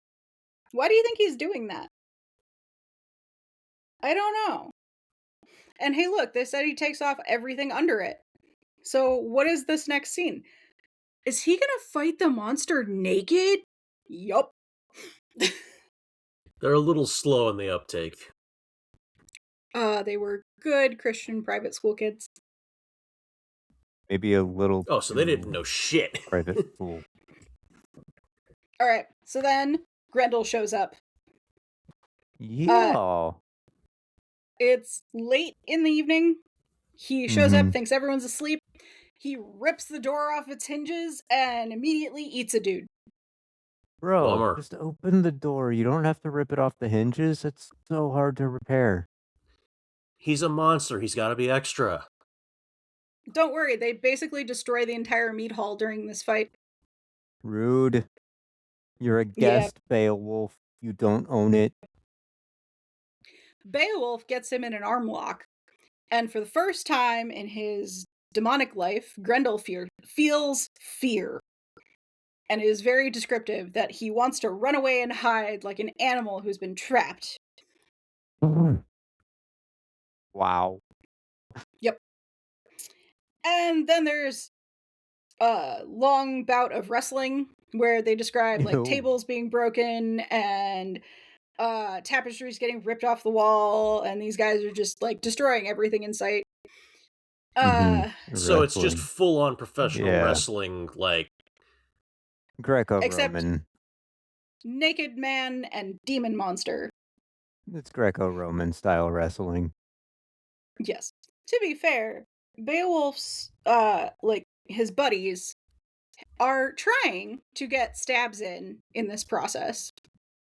Speaker 1: Why do you think he's doing that? I don't know. And hey, look, they said he takes off everything under it. So what is this next scene? Is he gonna fight the monster naked? Yup.
Speaker 2: They're a little slow in the uptake.
Speaker 1: They were good Christian private school kids.
Speaker 3: Maybe a little.
Speaker 2: Oh, so they didn't know shit.
Speaker 3: Private school.
Speaker 1: All right, so then Grendel shows up.
Speaker 3: Yeah.
Speaker 1: It's late in the evening. He shows up, thinks everyone's asleep. He rips the door off its hinges and immediately eats a dude.
Speaker 3: Bro,
Speaker 2: Bummer.
Speaker 3: just open the door. You don't have to rip it off the hinges. It's so hard to repair.
Speaker 2: He's a monster. He's got to be extra.
Speaker 1: Don't worry, they basically destroy the entire meat hall during this fight.
Speaker 3: Rude. You're a guest, Beowulf. You don't own it.
Speaker 1: Beowulf gets him in an arm lock, and for the first time in his demonic life, Grendel feels fear. And it is very descriptive that he wants to run away and hide like an animal who's been trapped.
Speaker 3: Wow.
Speaker 1: Yep. And then there's a long bout of wrestling where they describe like tables being broken and tapestries getting ripped off the wall, and these guys are just like destroying everything in sight.
Speaker 2: So it's just full-on professional wrestling, like
Speaker 3: Greco-Roman.
Speaker 1: Naked man and demon monster.
Speaker 3: It's Greco-Roman style wrestling.
Speaker 1: Yes. To be fair, Beowulf's his buddies are trying to get stabs in this process.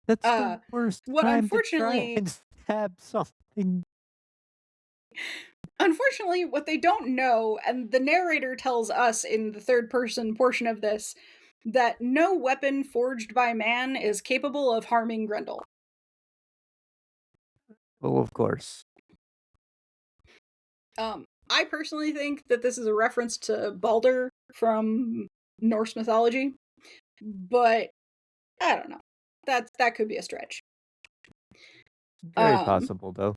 Speaker 3: That's the worst time to try and stab something.
Speaker 1: Unfortunately, what they don't know, and the narrator tells us in the third person portion of this, that no weapon forged by man is capable of harming Grendel.
Speaker 3: Well, of course.
Speaker 1: I personally think that this is a reference to Balder from Norse mythology, but I don't know. That could be a stretch.
Speaker 3: Very possible, though.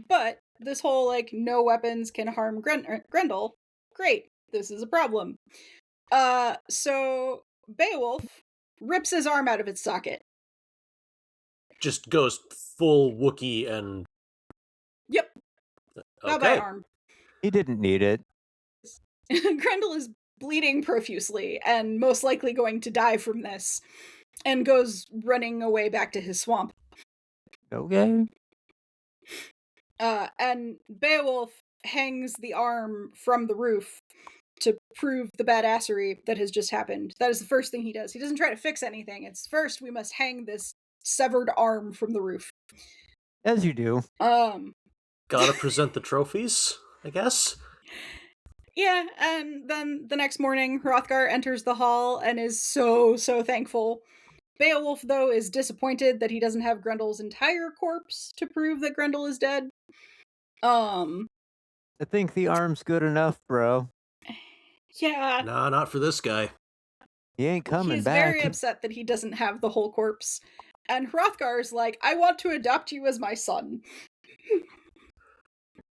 Speaker 1: But this whole, like, no weapons can harm Grendel, great. This is a problem. So Beowulf rips his arm out of its socket.
Speaker 2: Just goes full Wookiee and...
Speaker 1: Yep.
Speaker 2: Okay.
Speaker 1: Bye-bye arm.
Speaker 3: He didn't need it.
Speaker 1: Grendel is bleeding profusely and most likely going to die from this, and goes running away back to his swamp.
Speaker 3: Okay.
Speaker 1: And Beowulf hangs the arm from the roof to prove the badassery that has just happened. That is the first thing he does. He doesn't try to fix anything. It's first we must hang this severed arm from the roof.
Speaker 3: As you do.
Speaker 2: Gotta present the trophies, I guess.
Speaker 1: Yeah, and then the next morning, Hrothgar enters the hall and is so thankful. Beowulf, though, is disappointed that he doesn't have Grendel's entire corpse to prove that Grendel is dead.
Speaker 3: I think the arm's good enough, bro.
Speaker 1: Yeah.
Speaker 2: Nah, not for this guy.
Speaker 3: He ain't coming
Speaker 1: He's
Speaker 3: back.
Speaker 1: He's very upset that he doesn't have the whole corpse. And Hrothgar's like, I want to adopt you as my son.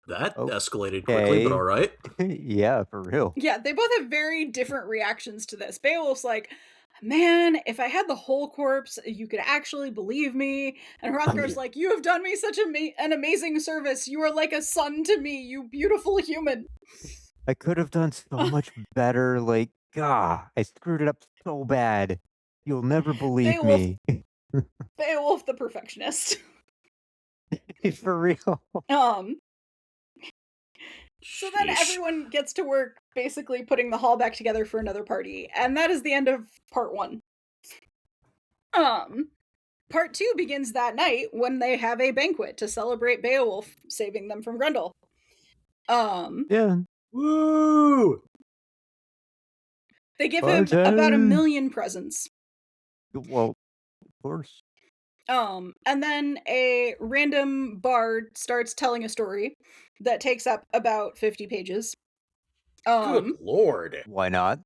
Speaker 2: That escalated quickly, but alright.
Speaker 3: Yeah, for real.
Speaker 1: Yeah, they both have very different reactions to this. Beowulf's like, man, if I had the whole corpse, you could actually believe me. And Hrothgar's like, you have done me such an amazing service. You are like a son to me, you beautiful human.
Speaker 3: I could have done so much better. Like, I screwed it up so bad. You'll never believe
Speaker 1: Beowulf,
Speaker 3: me.
Speaker 1: Beowulf the perfectionist.
Speaker 3: For real.
Speaker 1: Um, so then
Speaker 2: Sheesh.
Speaker 1: everyone gets to work basically putting the hall back together for another party, and that is the end of part 1. Part 2 begins that night when they have a banquet to celebrate Beowulf saving them from Grendel.
Speaker 3: Yeah.
Speaker 2: Woo!
Speaker 1: They give him
Speaker 3: Party.
Speaker 1: about 1,000,000 presents.
Speaker 3: Well, of course.
Speaker 1: And then a random bard starts telling a story that takes up about 50 pages.
Speaker 2: Good lord.
Speaker 3: Why not?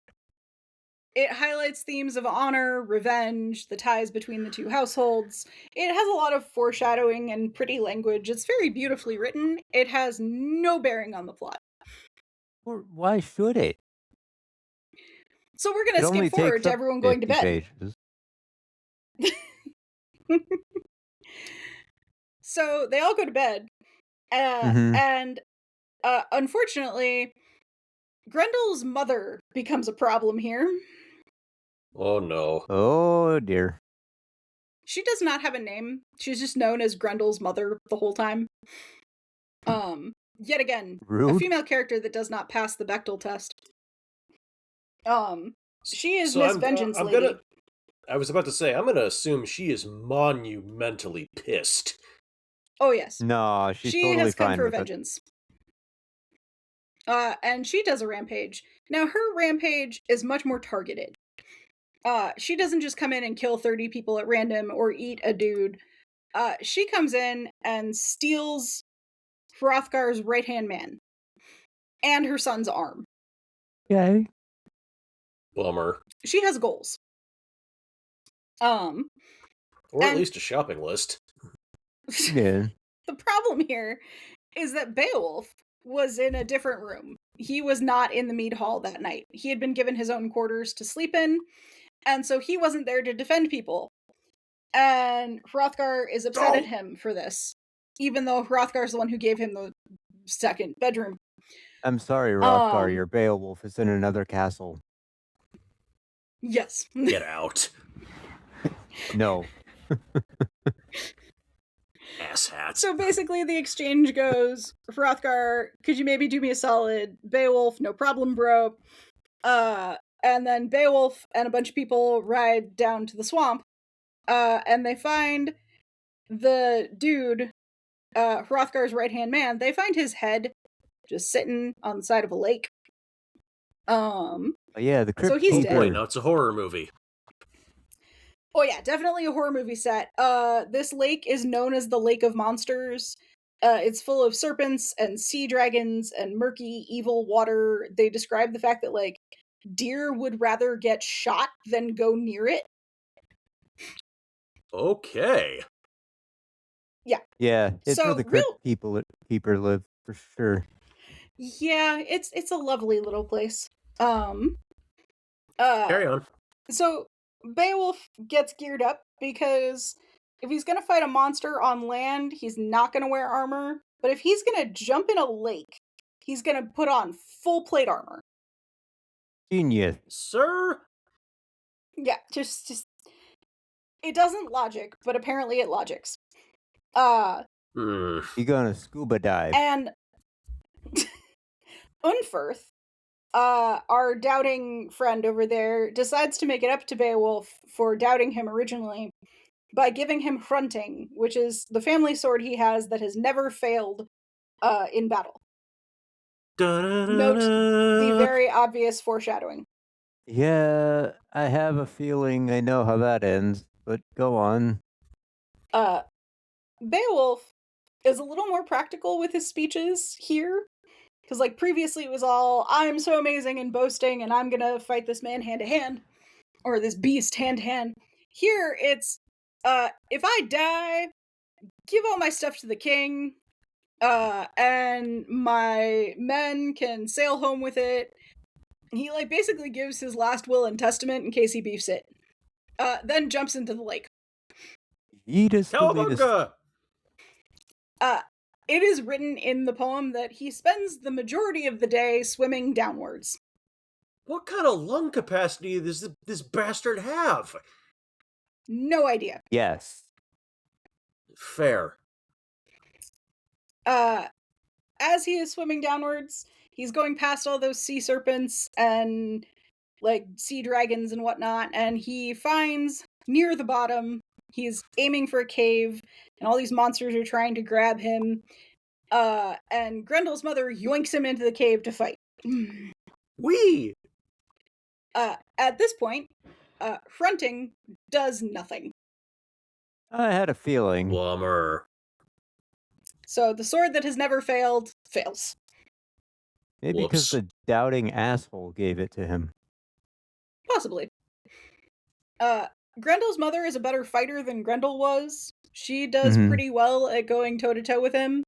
Speaker 1: It highlights themes of honor, revenge, the ties between the two households. It has a lot of foreshadowing and pretty language. It's very beautifully written. It has no bearing on the plot.
Speaker 3: Or why should it?
Speaker 1: So we're going
Speaker 3: It
Speaker 1: to skip
Speaker 3: only
Speaker 1: forward
Speaker 3: takes
Speaker 1: to
Speaker 3: up
Speaker 1: everyone going to
Speaker 3: 50
Speaker 1: bed.
Speaker 3: pages.
Speaker 1: So they all go to bed.
Speaker 3: Mhm.
Speaker 1: And unfortunately, Grendel's mother becomes a problem here.
Speaker 2: Oh no.
Speaker 3: Oh dear.
Speaker 1: She does not have a name. She's just known as Grendel's mother the whole time. Yet again, a
Speaker 3: Rude.
Speaker 1: female character that does not pass the Bechdel test. She is
Speaker 2: So
Speaker 1: Miss Vengeance
Speaker 2: I'm
Speaker 1: Lady.
Speaker 2: gonna. I was about to say I'm gonna assume she is monumentally pissed.
Speaker 1: Oh yes,
Speaker 3: No, she's
Speaker 1: she
Speaker 3: totally
Speaker 1: has come
Speaker 3: fine
Speaker 1: for
Speaker 3: with it.
Speaker 1: vengeance. And she does a rampage. Now her rampage is much more targeted. She doesn't just come in and kill 30 people at random or eat a dude. She comes in and steals Hrothgar's right-hand man and her son's arm.
Speaker 3: Okay.
Speaker 2: Bummer.
Speaker 1: She has goals.
Speaker 2: Or at
Speaker 1: and-
Speaker 2: least a shopping list.
Speaker 3: Yeah.
Speaker 1: The problem here is that Beowulf was in a different room. He was not in the mead hall that night. He had been given his own quarters to sleep in, and so he wasn't there to defend people. And Hrothgar is upset at him for this, even though Hrothgar's the one who gave him the second bedroom.
Speaker 3: I'm sorry, Hrothgar, your Beowulf is in another castle.
Speaker 1: Yes.
Speaker 2: Get out.
Speaker 3: No.
Speaker 2: Asshat.
Speaker 1: So basically the exchange goes, Hrothgar, could you maybe do me a solid? Beowulf, no problem, bro. And then Beowulf and a bunch of people ride down to the swamp, and they find the dude, Hrothgar's right-hand man. They find his head just sitting on the side of a lake.
Speaker 3: Yeah, the Crypt
Speaker 1: So he's
Speaker 2: Oh
Speaker 1: dead.
Speaker 2: boy,
Speaker 3: Keeper.
Speaker 2: now it's a horror movie.
Speaker 1: Oh yeah, definitely a horror movie set. This lake is known as the Lake of Monsters. It's full of serpents and sea dragons and murky, evil water. They describe the fact that like deer would rather get shot than go near it.
Speaker 2: Okay.
Speaker 3: Yeah, it's where
Speaker 1: So
Speaker 3: the Crypt Keeper live for sure.
Speaker 1: yeah, it's a lovely little place.
Speaker 2: Carry on.
Speaker 1: So Beowulf gets geared up because if he's gonna fight a monster on land, he's not gonna wear armor. But if he's gonna jump in a lake, he's gonna put on full plate armor.
Speaker 3: Genius.
Speaker 2: Sir?
Speaker 1: Yeah, just it doesn't logic, but apparently it logics. Uh
Speaker 3: You gonna scuba dive.
Speaker 1: and Unferth, our doubting friend over there, decides to make it up to Beowulf for doubting him originally by giving him Hrunting, which is the family sword he has that has never failed in battle. Note the very obvious foreshadowing.
Speaker 3: Yeah, I have a feeling I know how that ends, but go on.
Speaker 1: Beowulf is a little more practical with his speeches here. Because, like, previously it was all, I'm so amazing and boasting, and I'm gonna fight this man hand to hand. Or this beast hand to hand. Here it's, if I die, give all my stuff to the king, and my men can sail home with it. He, like, basically gives his last will and testament in case he beefs it. Then jumps into the lake.
Speaker 3: Yeetus Deletus.
Speaker 2: Cowabunga!
Speaker 1: it is written in the poem that he spends the majority of the day swimming downwards.
Speaker 2: What kind of lung capacity does this bastard have?
Speaker 1: No idea.
Speaker 3: Yes.
Speaker 2: Fair.
Speaker 1: As he is swimming downwards, he's going past all those sea serpents and like sea dragons and whatnot, and he finds near the bottom, he's aiming for a cave, and all these monsters are trying to grab him. And Grendel's mother yoinks him into the cave to fight.
Speaker 2: Wee!
Speaker 1: At this point, Hrunting does nothing.
Speaker 3: I had a feeling.
Speaker 2: Bummer.
Speaker 1: So the sword that has never failed fails.
Speaker 3: Maybe because
Speaker 2: Whoops.
Speaker 3: the doubting asshole gave it to him.
Speaker 1: Possibly. Grendel's mother is a better fighter than Grendel was. She does pretty well at going toe-to-toe with him.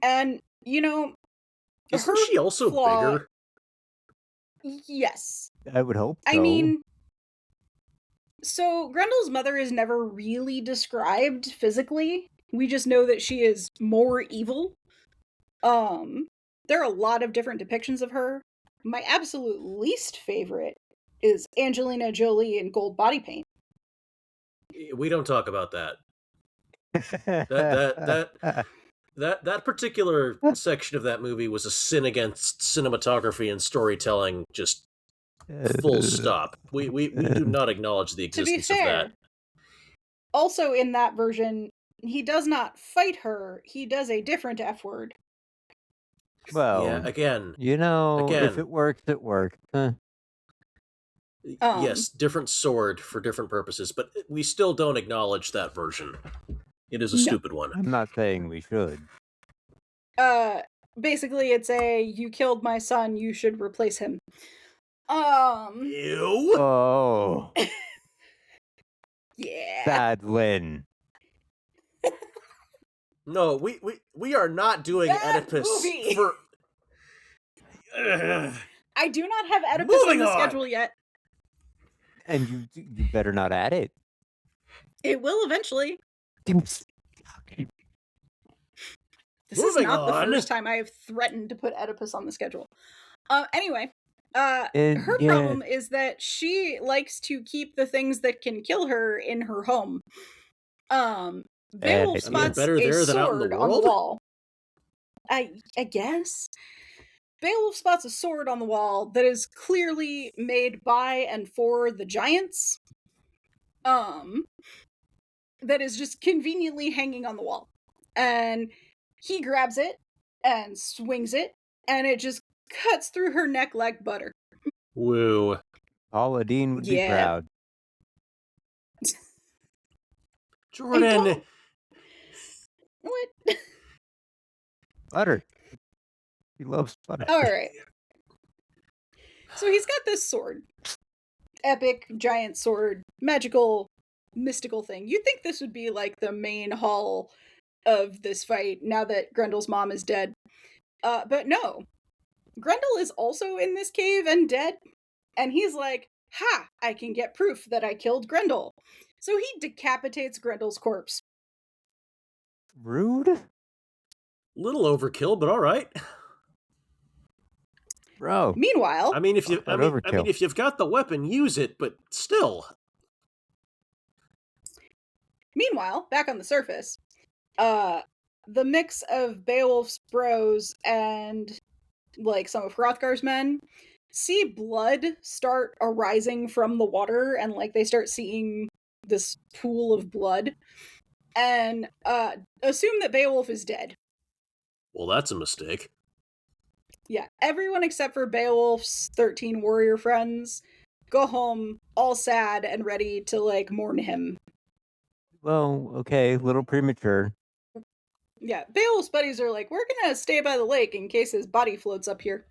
Speaker 1: And, you know,
Speaker 2: Isn't she also bigger?
Speaker 1: Yes.
Speaker 3: I would hope so.
Speaker 1: I mean, so Grendel's mother is never really described physically. We just know that she is more evil. There are a lot of different depictions of her. My absolute least favorite is Angelina Jolie in gold body paint.
Speaker 2: We don't talk about that. That particular section of that movie was a sin against cinematography and storytelling. Just full stop. We do not acknowledge the existence
Speaker 1: To be fair,
Speaker 2: of that.
Speaker 1: also in that version, he does not fight her. He does a different F word.
Speaker 3: Well,
Speaker 2: yeah, again,
Speaker 3: if it works, it works.
Speaker 2: Yes, different sword for different purposes, but we still don't acknowledge that version. It is a stupid one.
Speaker 3: I'm not saying we should.
Speaker 1: Basically, it's you killed my son, you should replace him.
Speaker 2: Ew.
Speaker 3: Oh.
Speaker 1: Yeah.
Speaker 3: Sad Lynn.
Speaker 2: No, we are not doing
Speaker 1: That
Speaker 2: Oedipus
Speaker 1: movie.
Speaker 2: for.
Speaker 1: I do not have Oedipus on the schedule yet.
Speaker 3: And you better not add it.
Speaker 1: It will eventually. This is
Speaker 2: Moving
Speaker 1: not
Speaker 2: on.
Speaker 1: the first time I have threatened to put Oedipus on the schedule. Anyway, her problem is that she likes to keep the things that can kill her in her home. Beowulf spots
Speaker 2: better
Speaker 1: a
Speaker 2: there than out in the
Speaker 1: sword on the
Speaker 2: world?
Speaker 1: wall. I guess. Beowulf spots a sword on the wall that is clearly made by and for the giants. That is just conveniently hanging on the wall. And he grabs it and swings it, and it just cuts through her neck like butter.
Speaker 2: Woo.
Speaker 3: Paula Dean would be proud.
Speaker 2: Jordan.
Speaker 1: What?
Speaker 3: Butter. He loves butter.
Speaker 1: Alright. So he's got this sword. Epic, giant sword, magical, mystical thing. You'd think this would be like the main haul of this fight now that Grendel's mom is dead. But no. Grendel is also in this cave and dead. And he's like, ha! I can get proof that I killed Grendel. So he decapitates Grendel's corpse.
Speaker 3: Rude?
Speaker 2: Little overkill, but all right.
Speaker 3: Bro.
Speaker 1: Meanwhile,
Speaker 2: if you've got the weapon, use it, but still.
Speaker 1: Meanwhile, back on the surface, the mix of Beowulf's bros and like some of Hrothgar's men see blood start arising from the water, and like they start seeing this pool of blood, and assume that Beowulf is dead.
Speaker 2: Well, that's a mistake.
Speaker 1: Yeah, everyone except for Beowulf's 13 warrior friends go home all sad and ready to like mourn him.
Speaker 3: Well, okay, a little premature.
Speaker 1: Yeah, Beowulf's buddies are like, we're gonna stay by the lake in case his body floats up here.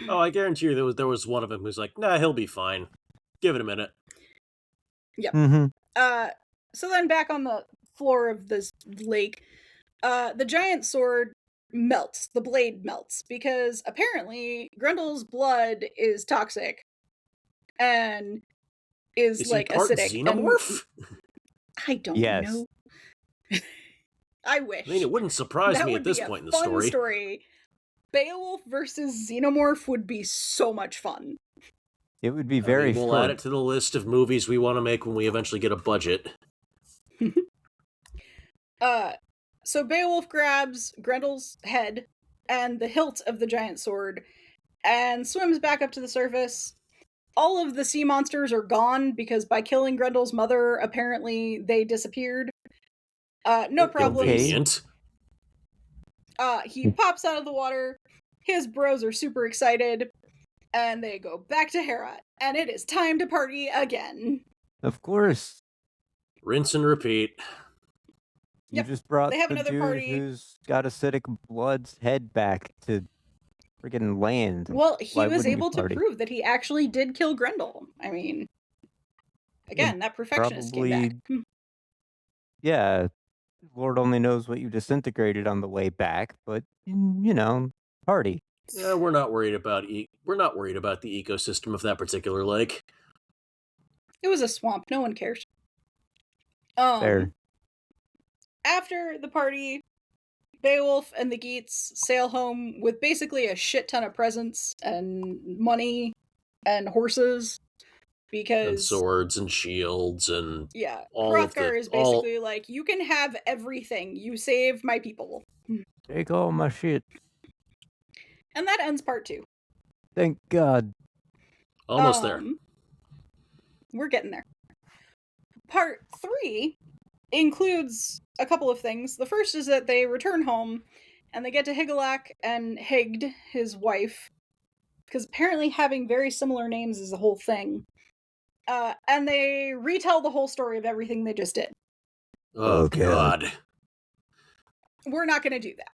Speaker 2: Oh, I guarantee you there was one of them who's like, nah, he'll be fine. Give it a minute.
Speaker 1: Yep.
Speaker 3: Mm-hmm.
Speaker 1: So then back on the floor of this lake, the giant sword melts. The blade melts because apparently Grendel's blood is toxic and is like
Speaker 2: he part
Speaker 1: acidic.
Speaker 2: xenomorph?
Speaker 1: I don't know. I
Speaker 2: I mean,
Speaker 1: wish.
Speaker 2: it wouldn't surprise
Speaker 1: That
Speaker 2: me
Speaker 1: would
Speaker 2: at this
Speaker 1: be a
Speaker 2: point in the
Speaker 1: fun
Speaker 2: story.
Speaker 1: story. Beowulf versus Xenomorph would be so much fun.
Speaker 3: It would be
Speaker 2: I
Speaker 3: very
Speaker 2: mean, we'll add
Speaker 3: short.
Speaker 2: it to the list of movies we want to make when we eventually get a budget.
Speaker 1: So Beowulf grabs Grendel's head and the hilt of the giant sword and swims back up to the surface. All of the sea monsters are gone because by killing Grendel's mother, apparently they disappeared. No problems.
Speaker 2: Convenient.
Speaker 1: He pops out of the water. His bros are super excited. And they go back to Herat. And it is time to party again.
Speaker 3: Of course.
Speaker 2: Rinse and repeat.
Speaker 3: You
Speaker 1: Yep.
Speaker 3: just brought
Speaker 1: They have
Speaker 3: the
Speaker 1: another
Speaker 3: dude
Speaker 1: party.
Speaker 3: who's got acidic blood's head back to friggin' land.
Speaker 1: Well, he
Speaker 3: Why
Speaker 1: was
Speaker 3: wouldn't you
Speaker 1: able to
Speaker 3: party?
Speaker 1: prove that he actually did kill Grendel. I mean, again, that perfectionist came back.
Speaker 3: Yeah, Lord only knows what you disintegrated on the way back, but party.
Speaker 2: We're not worried about the ecosystem of that particular lake.
Speaker 1: It was a swamp. No one cares.
Speaker 3: Fair.
Speaker 1: After the party, Beowulf and the Geats sail home with basically a shit ton of presents and money and horses because
Speaker 2: And swords and shields and
Speaker 1: yeah,
Speaker 2: all
Speaker 1: Hrothgar is basically like, you can have everything. You save my people.
Speaker 3: Take all my shit.
Speaker 1: And that ends part 2.
Speaker 3: Thank God.
Speaker 2: Almost there.
Speaker 1: We're getting there. Part 3 includes a couple of things. The first is that they return home and they get to Hygelac and Hygd, his wife, because apparently having very similar names is a whole thing. And they retell the whole story of everything they just did.
Speaker 2: Oh, God.
Speaker 1: We're not going to do that.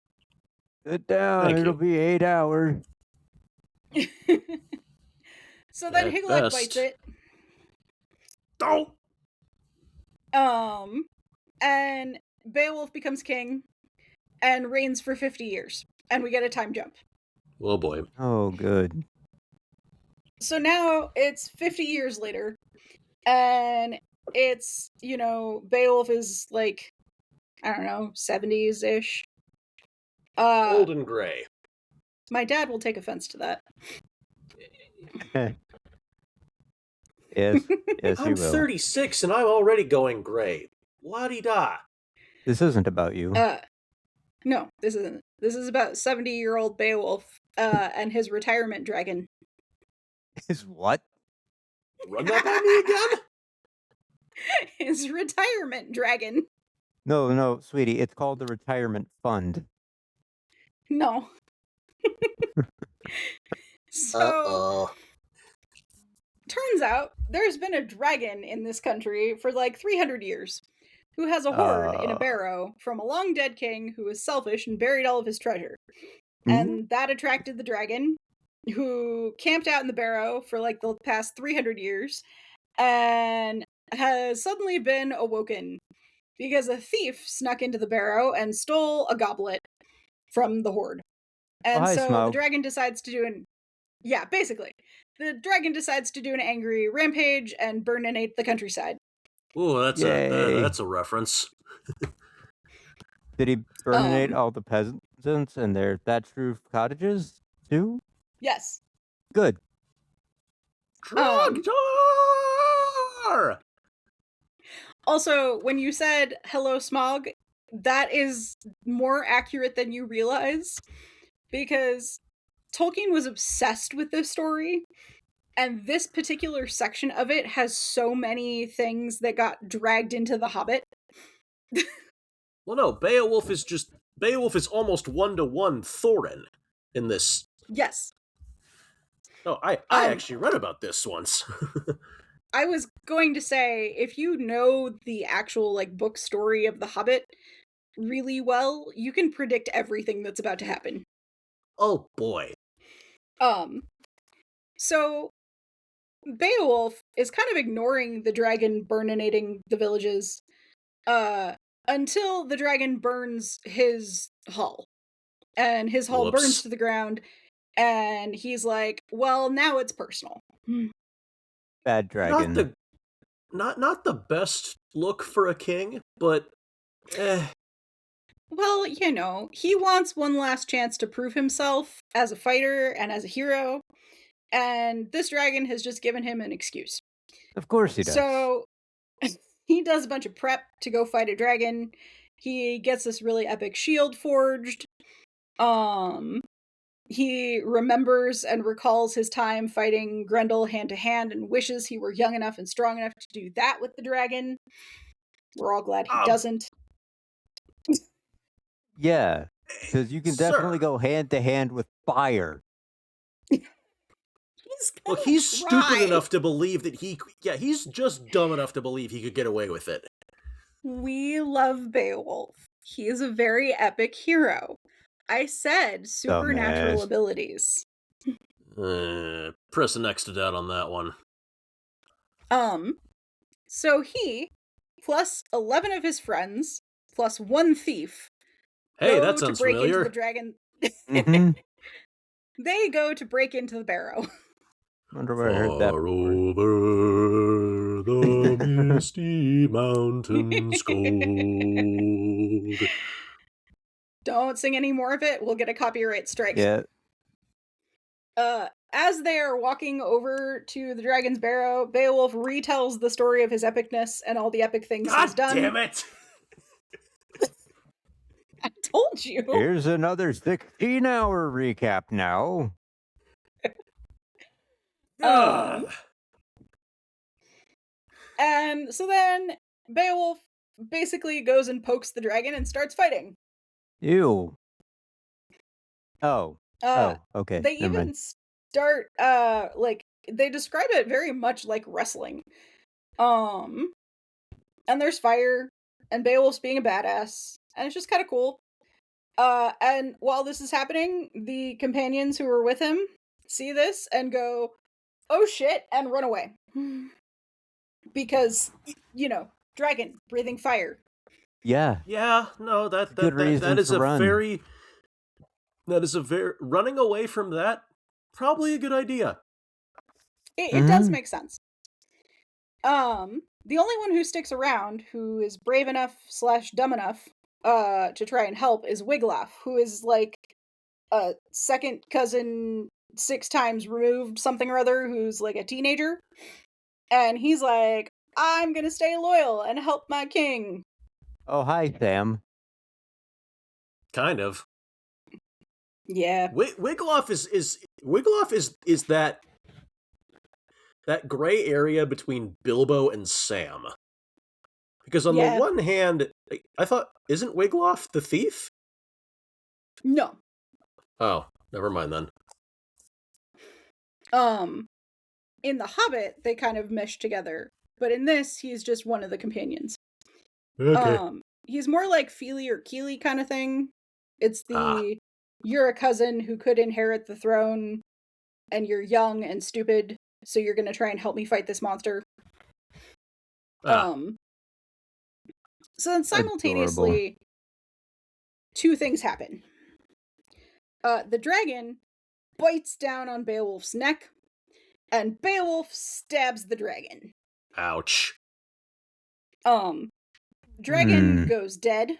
Speaker 3: Sit down, it'll be 8 hours.
Speaker 1: So then Hygelac bites it.
Speaker 2: Oh!
Speaker 1: And Beowulf becomes king and reigns for 50 years. And we get a time jump.
Speaker 2: Oh, boy.
Speaker 3: Oh, good.
Speaker 1: So now it's 50 years later. And it's, Beowulf is like, I don't know, 70s-ish.
Speaker 2: Old and gray.
Speaker 1: My dad will take offense to that.
Speaker 3: Yes,
Speaker 2: I'm
Speaker 3: he will.
Speaker 2: 36 and I'm already going gray. La-di-da.
Speaker 3: This isn't about you.
Speaker 1: No, this isn't. This is about 70-year-old Beowulf and his retirement dragon.
Speaker 3: His what?
Speaker 2: Run that by me again?
Speaker 1: His retirement dragon.
Speaker 3: No, sweetie, it's called the retirement fund.
Speaker 1: No. So, turns out there's been a dragon in this country for like 300 years who has a hoard in a barrow from a long dead king who was selfish and buried all of his treasure. And that attracted the dragon, who camped out in the barrow for like the past 300 years and has suddenly been awoken because a thief snuck into the barrow and stole a goblet from the hoard. And so
Speaker 3: Smaug.
Speaker 1: the dragon decides to do an... Yeah, basically. The dragon decides to do an angry rampage and burninate the countryside.
Speaker 2: Ooh, that's a reference.
Speaker 3: Did he burninate all the peasants and their thatched roof cottages too?
Speaker 1: Yes.
Speaker 3: Good.
Speaker 2: Trogdor!
Speaker 1: Also, when you said hello, Smaug, that is more accurate than you realize, because Tolkien was obsessed with this story, and this particular section of it has so many things that got dragged into The Hobbit.
Speaker 2: Well, no, Beowulf is almost 1-to-1 Thorin in this.
Speaker 1: Yes.
Speaker 2: Oh, I actually read about this once.
Speaker 1: I was going to say, if you know the actual book story of The Hobbit really well, you can predict everything that's about to happen.
Speaker 2: Oh boy.
Speaker 1: So Beowulf is kind of ignoring the dragon burninating the villages until the dragon burns his hull. And his hull burns to the ground, and he's like, well, now it's personal.
Speaker 3: Bad dragon.
Speaker 2: Not the best look for a king, but
Speaker 1: Well, he wants one last chance to prove himself as a fighter and as a hero, and this dragon has just given him an excuse.
Speaker 3: Of course he does.
Speaker 1: So he does a bunch of prep to go fight a dragon. He gets this really epic shield forged. He remembers and recalls his time fighting Grendel hand to hand and wishes he were young enough and strong enough to do that with the dragon. We're all glad he doesn't.
Speaker 3: Yeah, because you can definitely go hand to hand with fire.
Speaker 1: Well,
Speaker 2: he's stupid enough to believe that he's just dumb enough to believe he could get away with it.
Speaker 1: We love Beowulf. He is a very epic hero. I said supernatural
Speaker 3: Dumbass.
Speaker 1: abilities.
Speaker 2: Press next to doubt on that one.
Speaker 1: So he, plus 11 of his friends, plus one thief,
Speaker 2: hey,
Speaker 1: go
Speaker 2: that
Speaker 1: to
Speaker 2: sounds
Speaker 1: break
Speaker 2: familiar.
Speaker 1: into the dragon. They go to break into the barrow.
Speaker 3: Wonder where I heard that before.
Speaker 2: Over the misty mountains gold.
Speaker 1: Don't sing any more of it. We'll get a copyright strike.
Speaker 3: Yeah.
Speaker 1: As they are walking over to the dragon's barrow, Beowulf retells the story of his epicness and all the epic things he's done.
Speaker 2: God damn it!
Speaker 1: I told you.
Speaker 3: Here's another 16-hour recap now.
Speaker 1: And so then Beowulf basically goes and pokes the dragon and starts fighting.
Speaker 3: Ew. Okay.
Speaker 1: They even start they describe it very much like wrestling. And there's fire, and Beowulf's being a badass, and it's just kind of cool. And while this is happening, the companions who are with him see this and go, "Oh shit," and run away. Because, dragon breathing fire.
Speaker 3: Yeah.
Speaker 2: Yeah, no, that is a very running away from that, probably a good idea.
Speaker 1: It does make sense. The only one who sticks around, who is brave enough / dumb enough to try and help, is Wiglaf, who is like a second cousin 6 times removed something or other, who's like a teenager. And he's like, I'm gonna stay loyal and help my king.
Speaker 3: Oh, hi, Sam.
Speaker 2: Kind of.
Speaker 1: Yeah.
Speaker 2: Wiglaf is that gray area between Bilbo and Sam. Because on the one hand, I thought, isn't Wiglaf the thief?
Speaker 1: No.
Speaker 2: Oh, never mind then.
Speaker 1: In The Hobbit, they kind of mesh together, but in this, he's just one of the companions.
Speaker 2: Okay.
Speaker 1: He's more like Feely or Keely kind of thing. It's you're a cousin who could inherit the throne, and you're young and stupid, so you're gonna try and help me fight this monster. So then simultaneously, two things happen. The dragon bites down on Beowulf's neck, and Beowulf stabs the dragon.
Speaker 2: Ouch.
Speaker 1: Dragon goes dead,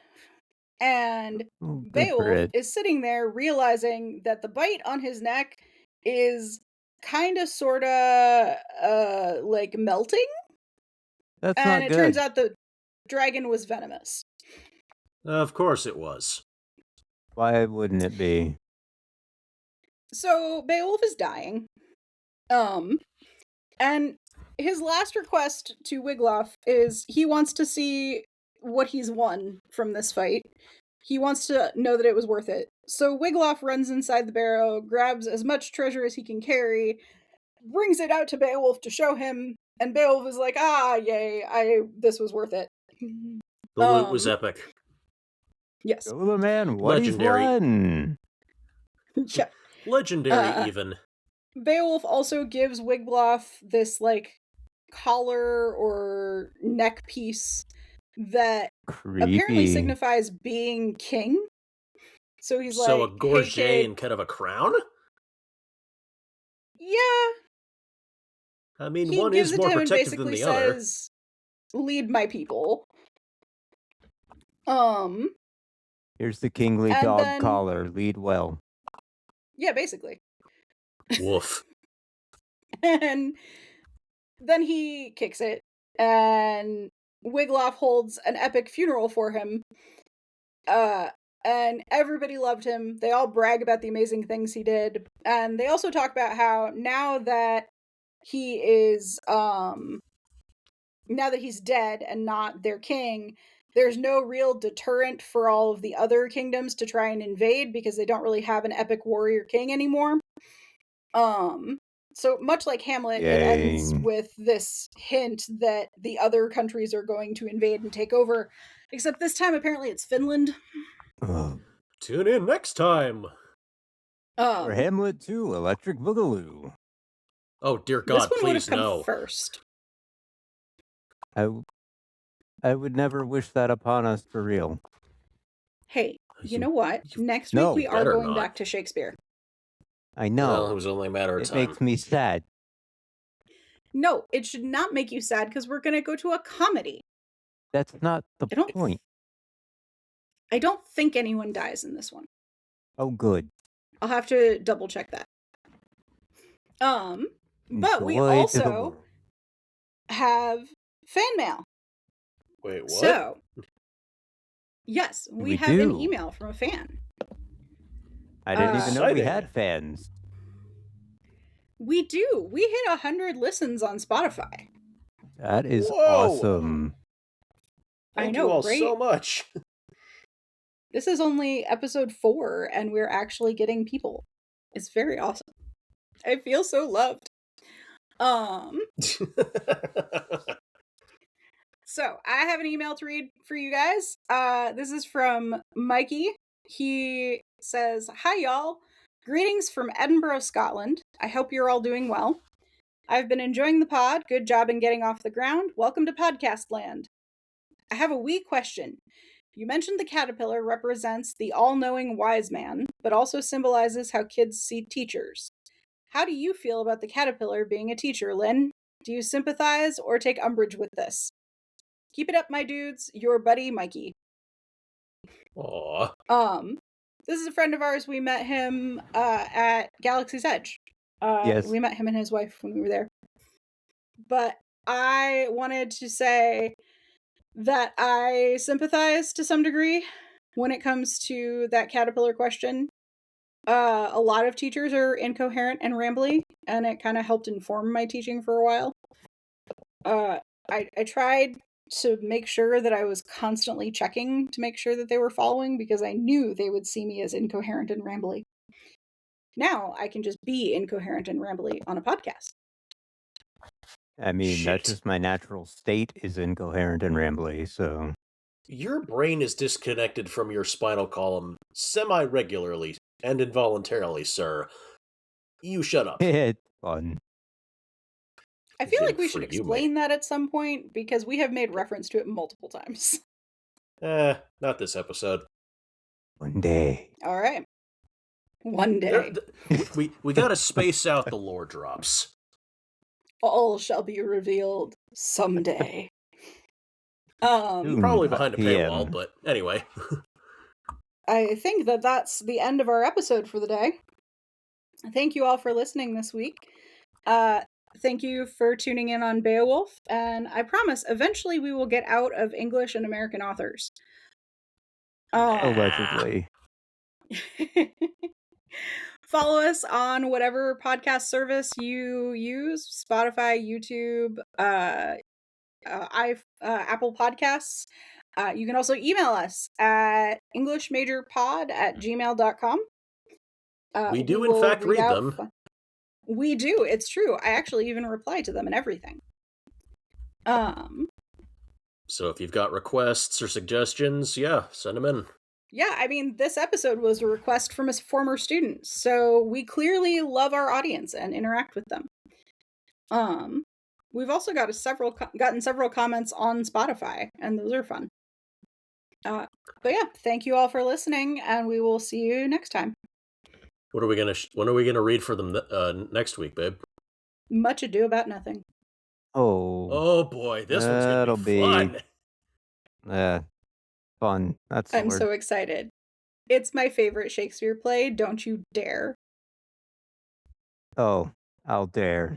Speaker 1: and Beowulf is sitting there realizing that the bite on his neck is kinda sorta like melting.
Speaker 3: That's
Speaker 1: and
Speaker 3: not
Speaker 1: it
Speaker 3: good.
Speaker 1: turns out the dragon was venomous.
Speaker 2: Of course it was.
Speaker 3: Why wouldn't it be?
Speaker 1: So Beowulf is dying. And his last request to Wiglaf is he wants to see what he's won from this fight. He wants to know that it was worth it. So Wiglaf runs inside the barrow, grabs as much treasure as he can carry, brings it out to Beowulf to show him, and Beowulf is like, yay, this was worth it.
Speaker 2: The loot was epic.
Speaker 1: Yes.
Speaker 3: Go the man, what
Speaker 2: Legendary.
Speaker 3: He's won.
Speaker 1: Yeah.
Speaker 2: Legendary even.
Speaker 1: Beowulf also gives Wiglaf this like collar or neck piece that apparently signifies being king. So he's like,
Speaker 2: so a gorget
Speaker 1: hey,
Speaker 2: instead of a crown?
Speaker 1: Yeah.
Speaker 2: I mean, one is more protective than the other.
Speaker 1: Says, lead my people.
Speaker 3: Here's the kingly
Speaker 1: And
Speaker 3: dog
Speaker 1: then-
Speaker 3: collar. Lead well.
Speaker 1: Yeah, basically.
Speaker 2: Woof.
Speaker 1: And then he kicks it, and Wiglaf holds an epic funeral for him. And everybody loved him. They all brag about the amazing things he did. And they also talk about how now that he is now that he's dead and not their king, there's no real deterrent for all of the other kingdoms to try and invade because they don't really have an epic warrior king anymore. So much like Hamlet, it ends
Speaker 3: Yay.
Speaker 1: with this hint that the other countries are going to invade and take over. Except this time, apparently, it's Finland.
Speaker 2: Tune in next time.
Speaker 3: For Hamlet 2, Electric Boogaloo.
Speaker 2: Oh, dear
Speaker 1: this
Speaker 2: God,
Speaker 1: one would have
Speaker 2: please
Speaker 1: come
Speaker 2: no.
Speaker 1: first.
Speaker 3: I would never wish that upon us for real.
Speaker 1: Hey, you know what? Next
Speaker 3: No,
Speaker 1: week we are
Speaker 2: better
Speaker 1: going
Speaker 2: not.
Speaker 1: back to Shakespeare.
Speaker 3: I know.
Speaker 2: Well, it was only a matter of
Speaker 3: It
Speaker 2: time.
Speaker 3: makes me sad.
Speaker 1: No, it should not make you sad because we're going to go to a comedy.
Speaker 3: That's not the
Speaker 1: I don't-
Speaker 3: point.
Speaker 1: I don't think anyone dies in this one.
Speaker 3: Oh, good.
Speaker 1: I'll have to double check that. But we
Speaker 3: Joy to the
Speaker 1: also
Speaker 3: world.
Speaker 1: have fan mail.
Speaker 2: Wait, what?
Speaker 1: So, yes, we
Speaker 3: We
Speaker 1: have an
Speaker 3: do.
Speaker 1: email from a fan.
Speaker 3: I didn't even know we
Speaker 2: Exciting.
Speaker 3: had fans.
Speaker 1: We do. We hit 100 listens on Spotify.
Speaker 3: That is
Speaker 2: Whoa.
Speaker 3: awesome.
Speaker 1: I
Speaker 2: Thank
Speaker 1: know,
Speaker 2: you all
Speaker 1: right?
Speaker 2: so much.
Speaker 1: This is only episode 4, and we're actually getting people. It's very awesome. I feel so loved. So I have an email to read for you guys. This is from Mikey. He says, "Hi y'all. Greetings from Edinburgh, Scotland. I hope you're all doing well. I've been enjoying the pod. Good job in getting off the ground. Welcome to Podcast Land. I have a wee question. You mentioned the caterpillar represents the all-knowing wise man, but also symbolizes how kids see teachers. How do you feel about the caterpillar being a teacher, Lynn? Do you sympathize or take umbrage with this? Keep it up, my dudes. Your buddy, Mikey."
Speaker 2: Aw.
Speaker 1: This is a friend of ours. We met him at Galaxy's Edge.
Speaker 3: Yes.
Speaker 1: We met him and his wife when we were there. But I wanted to say that I sympathize to some degree when it comes to that caterpillar question. A lot of teachers are incoherent and rambly, and it kind of helped inform my teaching for a while. I tried to make sure that I was constantly checking to make sure that they were following because I knew they would see me as incoherent and rambly. Now I can just be incoherent and rambly on a podcast.
Speaker 3: I mean, that's
Speaker 2: Shit.
Speaker 3: just my natural state is incoherent and rambly, so.
Speaker 2: Your brain is disconnected from your spinal column semi-regularly and involuntarily, sir. You shut up.
Speaker 3: It's fun.
Speaker 1: I feel
Speaker 2: Yeah,
Speaker 1: like we
Speaker 2: for
Speaker 1: should
Speaker 2: you,
Speaker 1: explain that at some point because we have made reference to it multiple times.
Speaker 2: Not this episode.
Speaker 3: One day.
Speaker 1: All right. One day.
Speaker 2: We gotta space out the lore drops.
Speaker 1: All shall be revealed someday.
Speaker 3: Soon,
Speaker 2: Probably
Speaker 3: 5
Speaker 2: behind a
Speaker 3: PM.
Speaker 2: paywall, but anyway.
Speaker 1: I think that that's the end of our episode for the day. Thank you all for listening this week. Thank you for tuning in on Beowulf, and I promise eventually we will get out of English and American authors.
Speaker 3: Allegedly.
Speaker 1: Follow us on whatever podcast service you use: Spotify, YouTube, Apple Podcasts. You can also email us at englishmajorpod@gmail.com.
Speaker 2: We do, in fact, read them.
Speaker 1: We do. It's true. I actually even reply to them and everything.
Speaker 2: So if you've got requests or suggestions, yeah, send them in.
Speaker 1: Yeah, I mean, this episode was a request from a former student, so we clearly love our audience and interact with them. We've also gotten several comments on Spotify, and those are fun. But yeah, thank you all for listening, and we will see you next time.
Speaker 2: When are we gonna read for them next week, babe?
Speaker 1: Much Ado About Nothing.
Speaker 2: Oh boy, this one's gonna
Speaker 3: That'll
Speaker 2: be fun.
Speaker 3: fun. That's the
Speaker 1: I'm
Speaker 3: word.
Speaker 1: so excited. It's my favorite Shakespeare play. Don't you dare.
Speaker 3: Oh, I'll dare.